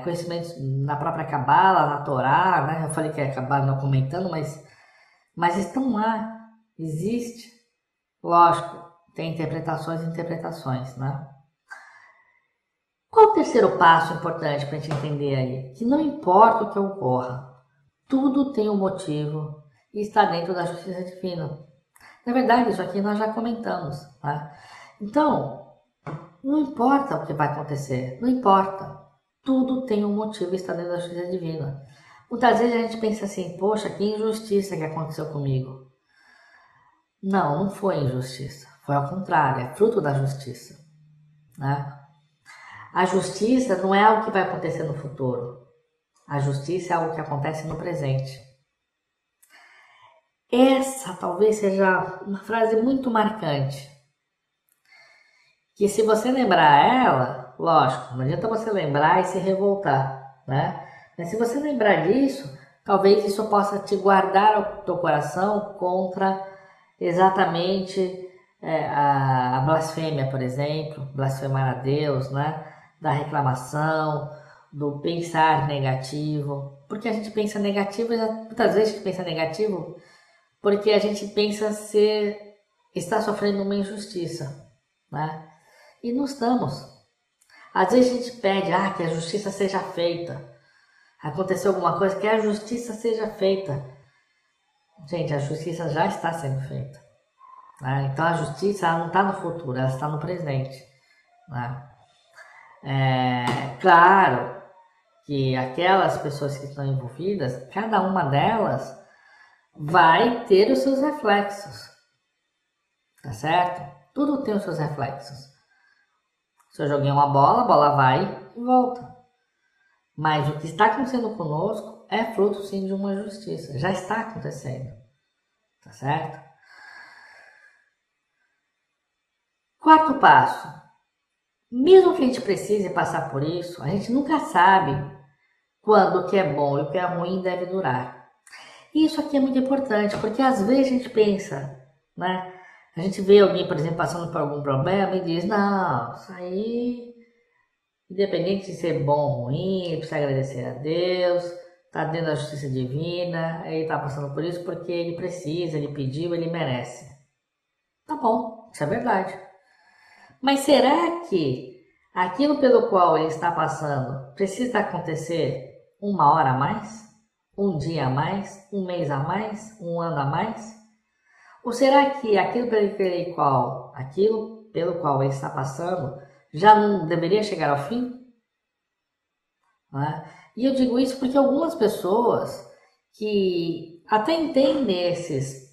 conhecimentos na própria Cabala, na Torá, né? Eu falei que é Cabala não comentando, mas estão lá, existe. Lógico, tem interpretações e interpretações, né? Qual o terceiro passo importante para a gente entender aí? Que não importa o que ocorra, tudo tem um motivo e está dentro da justiça divina. Na verdade, isso aqui nós já comentamos, tá? Então, não importa o que vai acontecer, não importa. Tudo tem um motivo e está dentro da justiça divina. Muitas vezes a gente pensa assim, poxa, que injustiça que aconteceu comigo. Não, não foi injustiça. Foi ao contrário, é fruto da justiça, né? A justiça não é algo que vai acontecer no futuro. A justiça é algo que acontece no presente. Essa talvez seja uma frase muito marcante. Que se você lembrar ela, lógico, não adianta você lembrar e se revoltar, né? Mas se você lembrar disso, talvez isso possa te guardar o teu coração contra exatamente a blasfêmia, por exemplo, blasfemar a Deus, né? Da reclamação, do pensar negativo. Porque a gente pensa negativo, muitas vezes a gente pensa negativo porque a gente pensa está sofrendo uma injustiça, né? E não estamos. Às vezes a gente pede que a justiça seja feita. Aconteceu alguma coisa, que a justiça seja feita. Gente, a justiça já está sendo feita, né? Então a justiça ela não está no futuro, ela está no presente, né? Claro que aquelas pessoas que estão envolvidas, cada uma delas vai ter os seus reflexos, tá certo? Tudo tem os seus reflexos. Se eu joguei uma bola, a bola vai e volta. Mas o que está acontecendo conosco é fruto sim de uma justiça, já está acontecendo, tá certo? Quarto passo. Mesmo que a gente precise passar por isso, a gente nunca sabe quando o que é bom e o que é ruim deve durar. E isso aqui é muito importante, porque às vezes a gente pensa, né? A gente vê alguém, por exemplo, passando por algum problema e diz, não, isso aí, independente de ser bom ou ruim, ele precisa agradecer a Deus, está dentro da justiça divina, ele está passando por isso porque ele precisa, ele pediu, ele merece. Tá bom, isso é verdade. Mas será que aquilo pelo qual ele está passando precisa acontecer uma hora a mais? Um dia a mais? Um mês a mais? Um ano a mais? Ou será que aquilo pelo pelo qual ele está passando já não deveria chegar ao fim? Né? E eu digo isso porque algumas pessoas que até entendem esses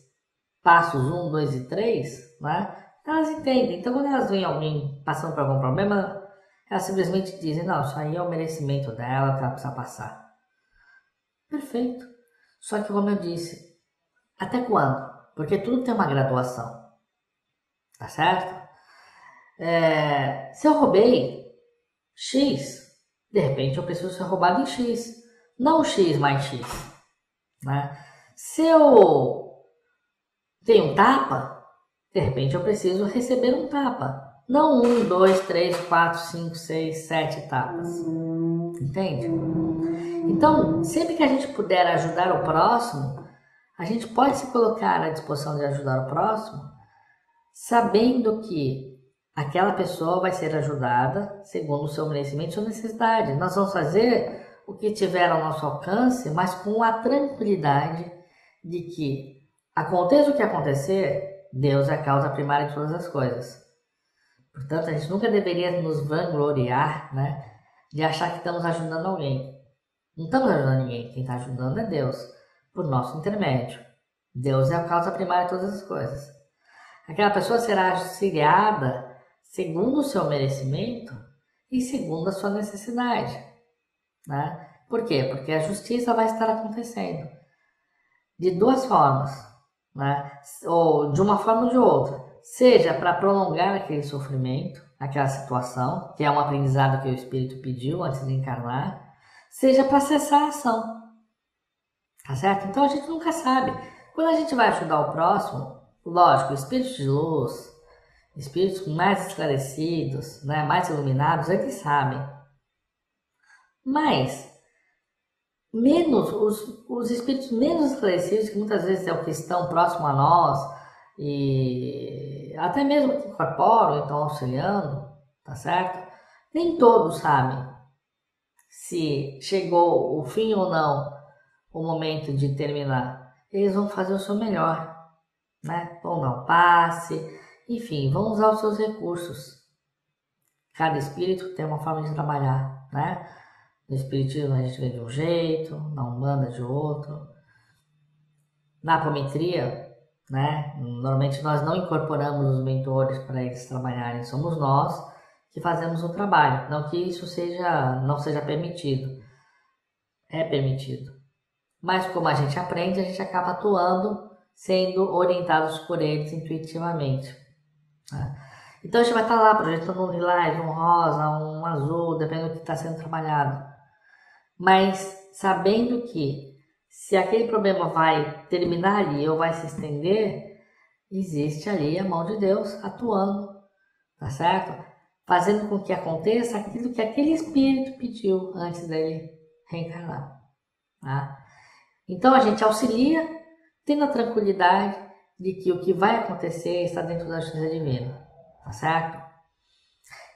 passos 1, 2 e 3, né? Elas entendem. Então, quando elas veem alguém passando por algum problema, elas simplesmente dizem, não, isso aí é o merecimento dela, que ela precisa passar. Perfeito. Só que, como eu disse, até quando? Porque tudo tem uma graduação. Tá certo? Se eu roubei X, de repente eu preciso ser roubado em X. Não X mais X. Né? Se eu tenho um tapa, de repente eu preciso receber um tapa. Não 1, 2, 3, 4, 5, 6, 7 tapas. Entende? Então, sempre que a gente puder ajudar o próximo, a gente pode se colocar à disposição de ajudar o próximo, sabendo que aquela pessoa vai ser ajudada segundo o seu merecimento e sua necessidade. Nós vamos fazer o que tiver ao nosso alcance, mas com a tranquilidade de que, aconteça o que acontecer, Deus é a causa primária de todas as coisas. Portanto, a gente nunca deveria nos vangloriar, né, de achar que estamos ajudando alguém. Não estamos ajudando ninguém. Quem está ajudando é Deus, por nosso intermédio. Deus é a causa primária de todas as coisas. Aquela pessoa será auxiliada segundo o seu merecimento e segundo a sua necessidade. Né? Por quê? Porque a justiça vai estar acontecendo de duas formas, né? Ou de uma forma ou de outra. Seja para prolongar aquele sofrimento, aquela situação, que é um aprendizado que o Espírito pediu antes de encarnar, seja para cessar a ação. Tá certo? Então a gente nunca sabe. Quando a gente vai ajudar o próximo, lógico, espíritos de luz, espíritos mais esclarecidos, né, mais iluminados, eles sabem. Mas menos os espíritos menos esclarecidos, que muitas vezes é o que estão próximo a nós, e até mesmo que incorporam, então auxiliando, tá certo? Nem todos sabem se chegou o fim ou não, o momento de terminar. Eles vão fazer o seu melhor, né? Vão dar um passe, enfim, vão usar os seus recursos. Cada espírito tem uma forma de trabalhar, né? No espiritismo a gente vê de um jeito, na Umbanda de outro. Na apometria, né? Normalmente nós não incorporamos os mentores para eles trabalharem, somos nós que fazemos o trabalho. Não que isso não seja permitido. É permitido. Mas como a gente aprende, a gente acaba atuando, sendo orientados por eles intuitivamente. Né? Então a gente vai estar lá projetando um lilás, um rosa, um azul, dependendo do que está sendo trabalhado. Mas sabendo que se aquele problema vai terminar ali ou vai se estender, existe ali a mão de Deus atuando, tá certo? Fazendo com que aconteça aquilo que aquele espírito pediu antes dele reencarnar. Tá? Então a gente auxilia, tendo a tranquilidade de que o que vai acontecer está dentro da justiça divina, tá certo?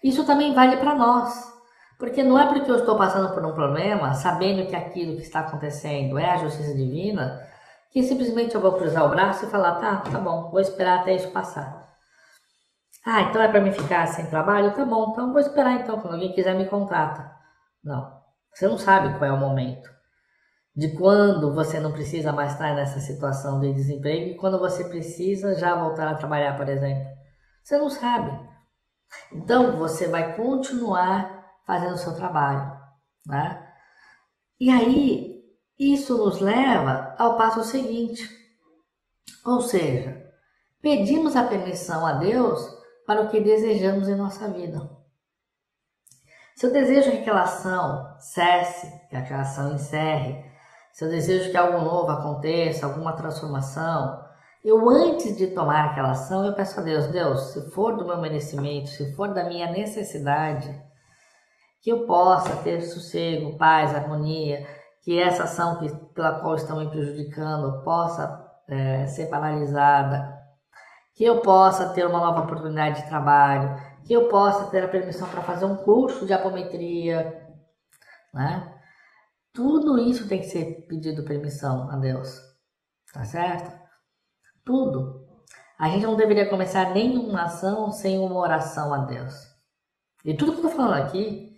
Isso também vale para nós, porque não é porque eu estou passando por um problema, sabendo que aquilo que está acontecendo é a justiça divina, que simplesmente eu vou cruzar o braço e falar, tá bom, vou esperar até isso passar. Ah, então é para mim ficar sem trabalho? Tá bom, então vou esperar então, quando alguém quiser me contrata. Não, você não sabe qual é o momento de quando você não precisa mais estar nessa situação de desemprego e quando você precisa já voltar a trabalhar, por exemplo. Você não sabe. Então, você vai continuar fazendo o seu trabalho, né? E aí, isso nos leva ao passo seguinte. Ou seja, pedimos a permissão a Deus para o que desejamos em nossa vida. Se eu desejo que aquela ação cesse, que aquela ação encerre, se eu desejo que algo novo aconteça, alguma transformação, eu antes de tomar aquela ação, eu peço a Deus, se for do meu merecimento, se for da minha necessidade, que eu possa ter sossego, paz, harmonia, que essa ação pela qual estão me prejudicando possa ser paralisada, que eu possa ter uma nova oportunidade de trabalho, que eu possa ter a permissão para fazer um curso de apometria, né? Tudo isso tem que ser pedido permissão a Deus, tá certo? Tudo. A gente não deveria começar nenhuma ação sem uma oração a Deus. E tudo que eu estou falando aqui,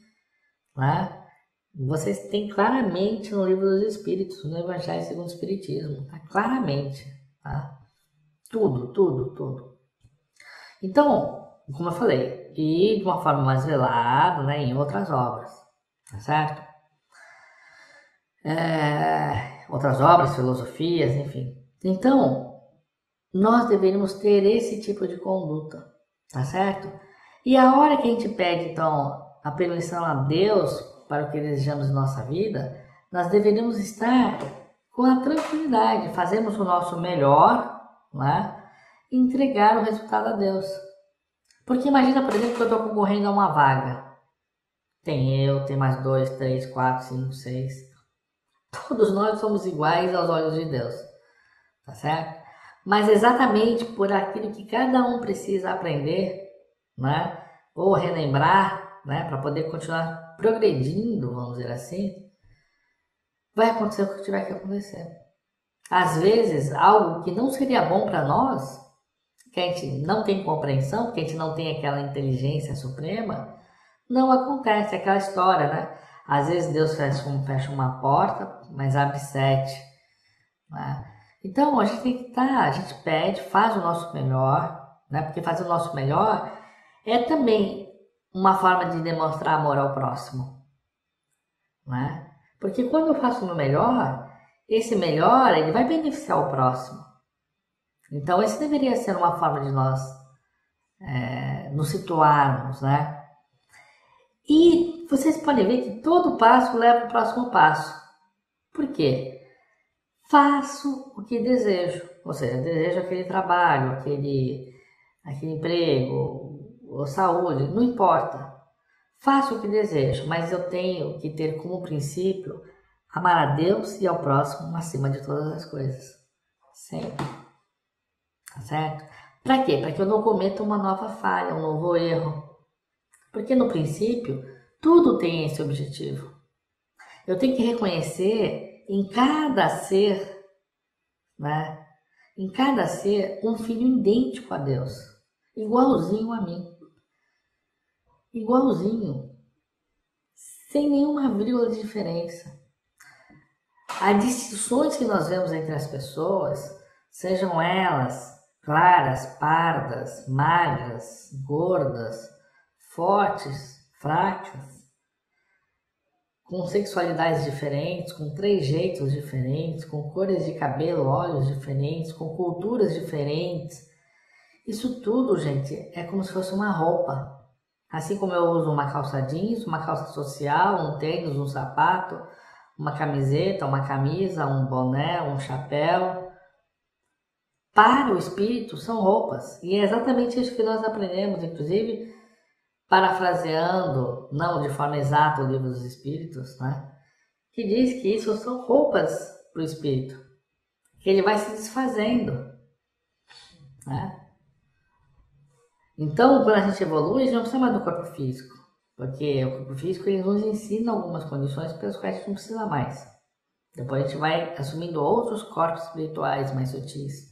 né, vocês têm claramente no Livro dos Espíritos, no Evangelho segundo o Espiritismo. Tá? Claramente. Tá? Tudo. Então, como eu falei, e de uma forma mais velada, né, em outras obras. Tá certo? Outras obras, filosofias, enfim. Então, nós deveríamos ter esse tipo de conduta, tá certo? E a hora que a gente pede, então, a permissão a Deus para o que desejamos em nossa vida, nós deveríamos estar com a tranquilidade, fazermos o nosso melhor, né? E entregar o resultado a Deus. Porque imagina, por exemplo, que eu estou concorrendo a uma vaga. Tem eu, tem mais 2, 3, 4, 5, 6. Todos nós somos iguais aos olhos de Deus, tá certo? Mas exatamente por aquilo que cada um precisa aprender, né? Ou relembrar, né? Para poder continuar progredindo, vamos dizer assim, vai acontecer o que tiver que acontecer. Às vezes, algo que não seria bom para nós, que a gente não tem compreensão, que a gente não tem aquela inteligência suprema, não acontece. Aquela história, né? Às vezes Deus fecha uma porta, mas abre 7. Né? Então, a gente tem que estar, a gente pede, faz o nosso melhor, né? Porque fazer o nosso melhor é também uma forma de demonstrar amor ao próximo. Né? Porque quando eu faço o meu melhor, esse melhor ele vai beneficiar o próximo. Então, esse deveria ser uma forma de nós nos situarmos, né? E vocês podem ver que todo passo leva ao próximo passo. Por quê? Faço o que desejo. Ou seja, desejo aquele trabalho, aquele emprego, ou saúde, não importa. Faço o que desejo, mas eu tenho que ter como princípio amar a Deus e ao próximo acima de todas as coisas. Sempre. Tá certo? Para quê? Para que eu não cometa uma nova falha, um novo erro. Porque no princípio, tudo tem esse objetivo. Eu tenho que reconhecer em cada ser, né? Em cada ser, um filho idêntico a Deus. Igualzinho a mim. Igualzinho. Sem nenhuma vírgula de diferença. As distinções que nós vemos entre as pessoas, sejam elas claras, pardas, magras, gordas, fortes, fracas, com sexualidades diferentes, com trejeitos diferentes, com cores de cabelo, olhos diferentes, com culturas diferentes. Isso tudo, gente, é como se fosse uma roupa. Assim como eu uso uma calça jeans, uma calça social, um tênis, um sapato, uma camiseta, uma camisa, um boné, um chapéu. Para o espírito são roupas. E é exatamente isso que nós aprendemos, inclusive, parafraseando, não de forma exata o Livro dos Espíritos, né? Que diz que isso são roupas para o espírito, que ele vai se desfazendo, né? Então, quando a gente evolui, a gente não precisa mais do corpo físico, porque o corpo físico ele nos ensina algumas condições pelas quais a gente não precisa mais. Depois a gente vai assumindo outros corpos espirituais mais sutis.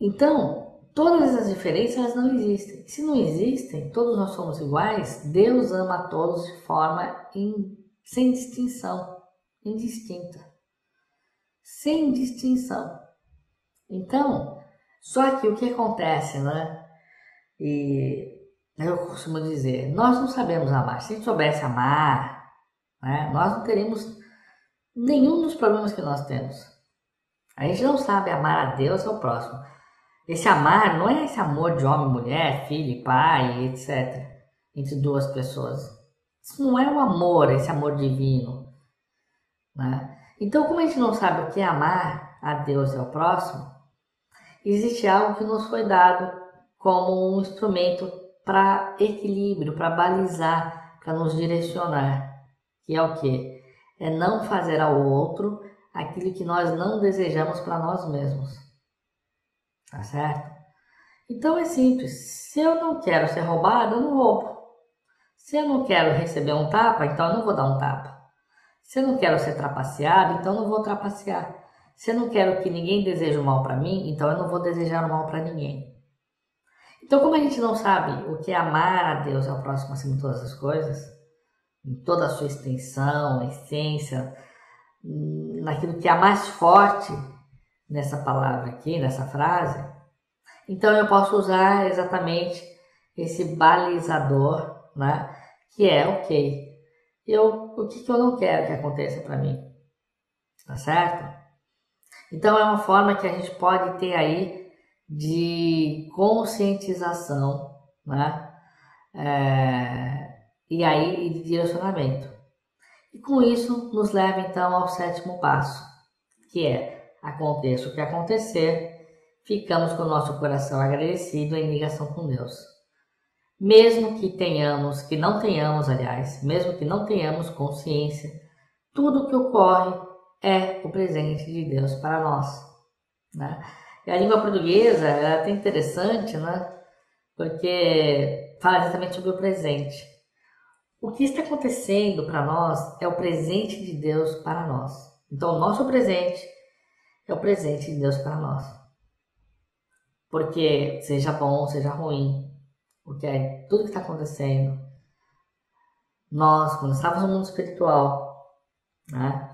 Então, todas as diferenças não existem. Se não existem, todos nós somos iguais, Deus ama a todos de forma sem distinção, indistinta. Sem distinção. Então, só que o que acontece, né? E eu costumo dizer, nós não sabemos amar. Se a gente soubesse amar, né, nós não teríamos nenhum dos problemas que nós temos. A gente não sabe amar a Deus e ao próximo. Esse amar não é esse amor de homem, mulher, filho, pai, etc. Entre duas pessoas. Isso não é o amor, esse amor divino. Né? Então, como a gente não sabe o que é amar a Deus e ao próximo, existe algo que nos foi dado como um instrumento para equilíbrio, para balizar, para nos direcionar. Que é o quê? É não fazer ao outro aquilo que nós não desejamos para nós mesmos. Tá certo? Então é simples. Se eu não quero ser roubado, eu não roubo. Se eu não quero receber um tapa, então eu não vou dar um tapa. Se eu não quero ser trapaceado, então eu não vou trapacear. Se eu não quero que ninguém deseje o mal para mim, então eu não vou desejar o mal para ninguém. Então, como a gente não sabe o que é amar a Deus e ao próximo acima de todas as coisas, em toda a sua extensão, essência, naquilo que é mais forte nessa palavra aqui, nessa frase, então eu posso usar exatamente esse balizador, né? Que é ok. O que eu não quero que aconteça para mim, tá certo? Então é uma forma que a gente pode ter aí de conscientização, né? E aí de direcionamento. E com isso nos leva então ao 7º passo, que é: aconteça o que acontecer, ficamos com o nosso coração agradecido em ligação com Deus. Mesmo que não tenhamos consciência, tudo que ocorre é o presente de Deus para nós, né? E a língua portuguesa é até interessante, né? Porque fala exatamente sobre o presente. O que está acontecendo para nós é o presente de Deus para nós. Então, o nosso presente é o presente de Deus para nós. Porque, seja bom, seja ruim, tudo que está acontecendo, nós, quando estávamos no mundo espiritual, né,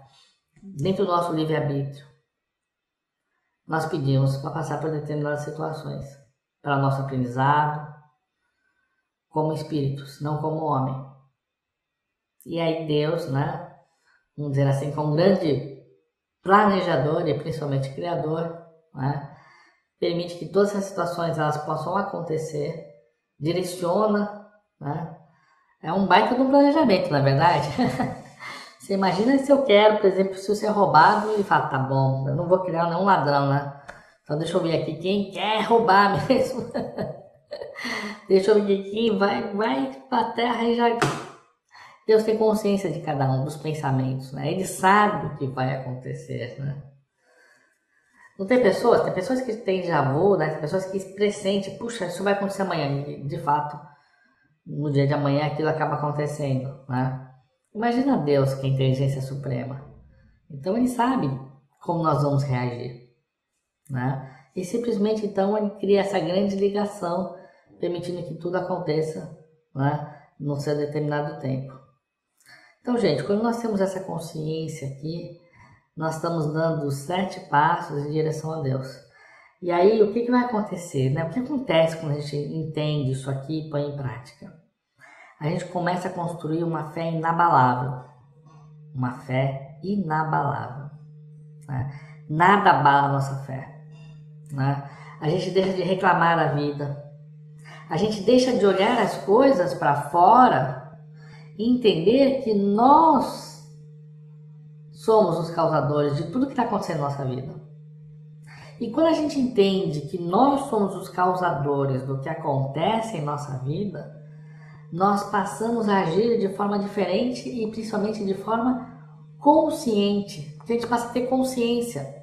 dentro do nosso livre-arbítrio, nós pedimos para passar por determinadas situações, para nosso aprendizado, como espíritos, não como homem. E aí Deus, né, vamos dizer assim, como um grande planejador e principalmente criador, né, permite que todas essas situações elas possam acontecer, direciona, né? É um baita de um planejamento, na verdade. Você imagina se eu quero, por exemplo, se eu ser roubado e falar, tá bom, eu não vou criar nenhum ladrão, né? Então deixa eu ver aqui quem quer roubar mesmo. Deixa eu ver quem vai pra terra e já... Deus tem consciência de cada um dos pensamentos, né? Ele sabe o que vai acontecer, né? Não tem pessoas que têm déjà vu, né? Tem pessoas que pressentem, puxa, isso vai acontecer amanhã. E, de fato, no dia de amanhã aquilo acaba acontecendo, né? Imagina Deus, que é a inteligência suprema. Então ele sabe como nós vamos reagir, né? E simplesmente então ele cria essa grande ligação, permitindo que tudo aconteça, né, no seu determinado tempo. Então, gente, quando nós temos essa consciência aqui, nós estamos dando 7 passos em direção a Deus. E aí, o que vai acontecer, né? O que acontece quando a gente entende isso aqui e põe em prática? A gente começa a construir uma fé inabalável. Uma fé inabalável, né? Nada abala a nossa fé, né? A gente deixa de reclamar a vida. A gente deixa de olhar as coisas para fora e entender que nós somos os causadores de tudo que está acontecendo na nossa vida. E quando a gente entende que nós somos os causadores do que acontece em nossa vida, nós passamos a agir de forma diferente e principalmente de forma consciente. Porque a gente passa a ter consciência.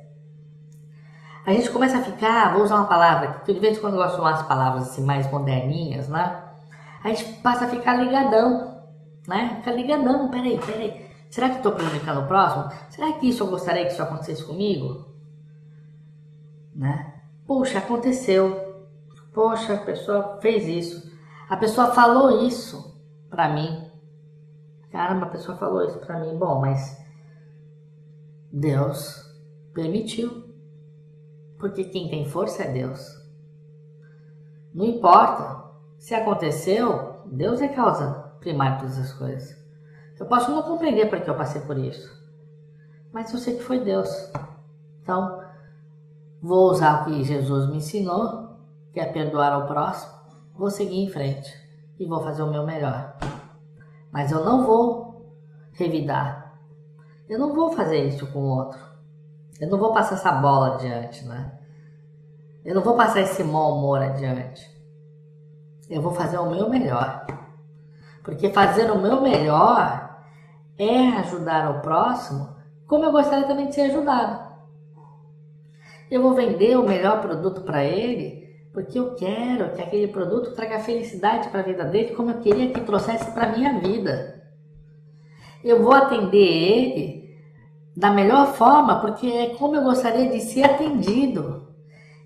A gente começa a ficar, vou usar uma palavra, que de vez em quando eu gosto de umas palavras assim, mais moderninhas, né? A gente passa a ficar ligadão, né? Fica ligadão, peraí. Será que eu estou prejudicando o próximo? Será que isso eu gostaria que isso acontecesse comigo? Né? Poxa, aconteceu. Poxa, a pessoa fez isso. A pessoa falou isso pra mim. Caramba, a pessoa falou isso pra mim. Bom, mas Deus permitiu. Porque quem tem força é Deus. Não importa. Se aconteceu, Deus é causa primária de todas as coisas. Eu posso não compreender porque eu passei por isso. Mas eu sei que foi Deus. Então, vou usar o que Jesus me ensinou, que é perdoar ao próximo. Vou seguir em frente e vou fazer o meu melhor. Mas eu não vou revidar. Eu não vou fazer isso com o outro. Eu não vou passar essa bola adiante, né? Eu não vou passar esse mau humor adiante. Eu vou fazer o meu melhor. Porque fazer o meu melhor é ajudar o próximo como eu gostaria também de ser ajudado. Eu vou vender o melhor produto para ele porque eu quero que aquele produto traga felicidade para a vida dele como eu queria que trouxesse para a minha vida. Eu vou atender ele da melhor forma, porque é como eu gostaria de ser atendido.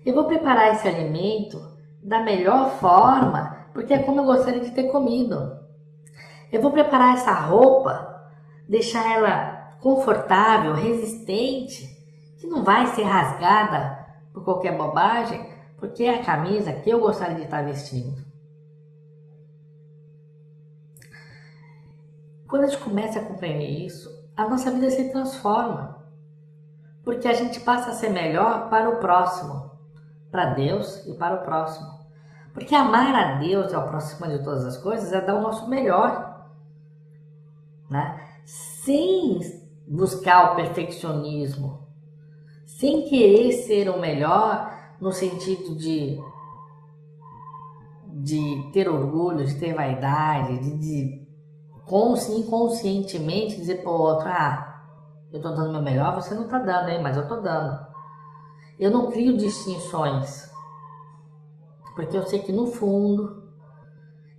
Eu vou preparar esse alimento da melhor forma, porque é como eu gostaria de ter comido. Eu vou preparar essa roupa, deixar ela confortável, resistente, que não vai ser rasgada por qualquer bobagem, porque é a camisa que eu gostaria de estar vestindo. Quando a gente começa a compreender isso, a nossa vida se transforma, porque a gente passa a ser melhor para o próximo, para Deus e para o próximo. Porque amar a Deus e ao próximo de todas as coisas é dar o nosso melhor, né? Sem buscar o perfeccionismo, sem querer ser o melhor no sentido de ter orgulho, de ter vaidade, de inconscientemente dizer para o outro, eu estou dando o meu melhor, você não está dando, hein? Mas eu estou dando. Eu não crio distinções, porque eu sei que no fundo,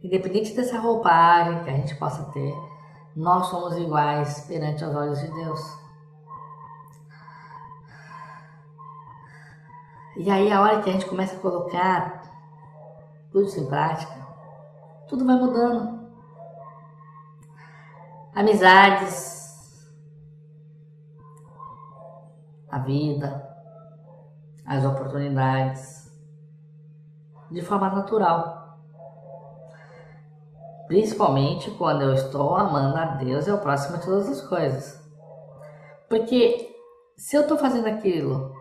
independente dessa roupagem que a gente possa ter, nós somos iguais perante os olhos de Deus. E aí a hora que a gente começa a colocar tudo isso em prática, tudo vai mudando. Amizades, a vida, as oportunidades, de forma natural. Principalmente quando eu estou amando a Deus e ao próximo de todas as coisas. Porque se eu estou fazendo aquilo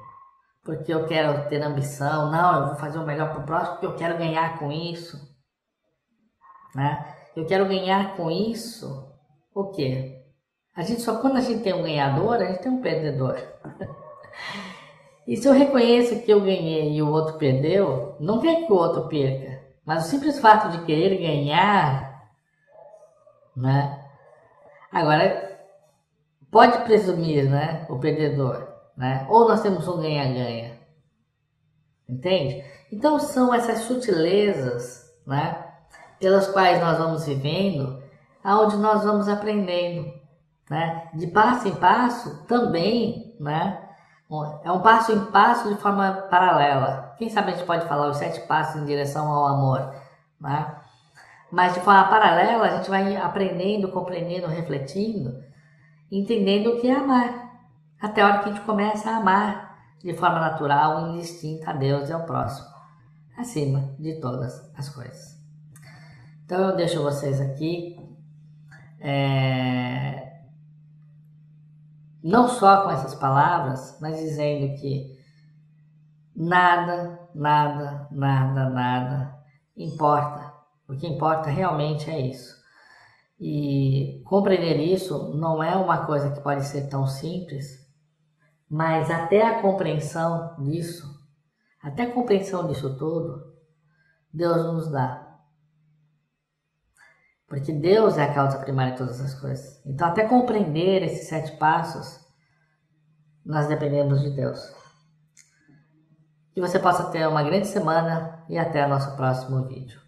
porque eu quero ter ambição, não, eu vou fazer o melhor para o próximo porque eu quero ganhar com isso, né? Eu quero ganhar com isso, o quê? Quando a gente tem um ganhador, a gente tem um perdedor. E se eu reconheço que eu ganhei e o outro perdeu, não quer que o outro perca, mas o simples fato de querer ganhar, né? Agora, pode presumir, né, o perdedor, né? Ou nós temos um ganha-ganha, entende? Então são essas sutilezas, né, pelas quais nós vamos vivendo, aonde nós vamos aprendendo, né? De passo em passo também, né? É um passo em passo de forma paralela. Quem sabe a gente pode falar os 7 passos em direção ao amor, né? Mas de forma paralela a gente vai aprendendo, compreendendo, refletindo, entendendo o que é amar. Até a hora que a gente começa a amar de forma natural e indistinta a Deus e ao próximo, acima de todas as coisas. Então eu deixo vocês aqui, não só com essas palavras, mas dizendo que nada importa. O que importa realmente é isso. E compreender isso não é uma coisa que pode ser tão simples, mas até a compreensão disso tudo, Deus nos dá. Porque Deus é a causa primária de todas as coisas. Então, até compreender esses 7 passos, nós dependemos de Deus. Que você possa ter uma grande semana e até o nosso próximo vídeo.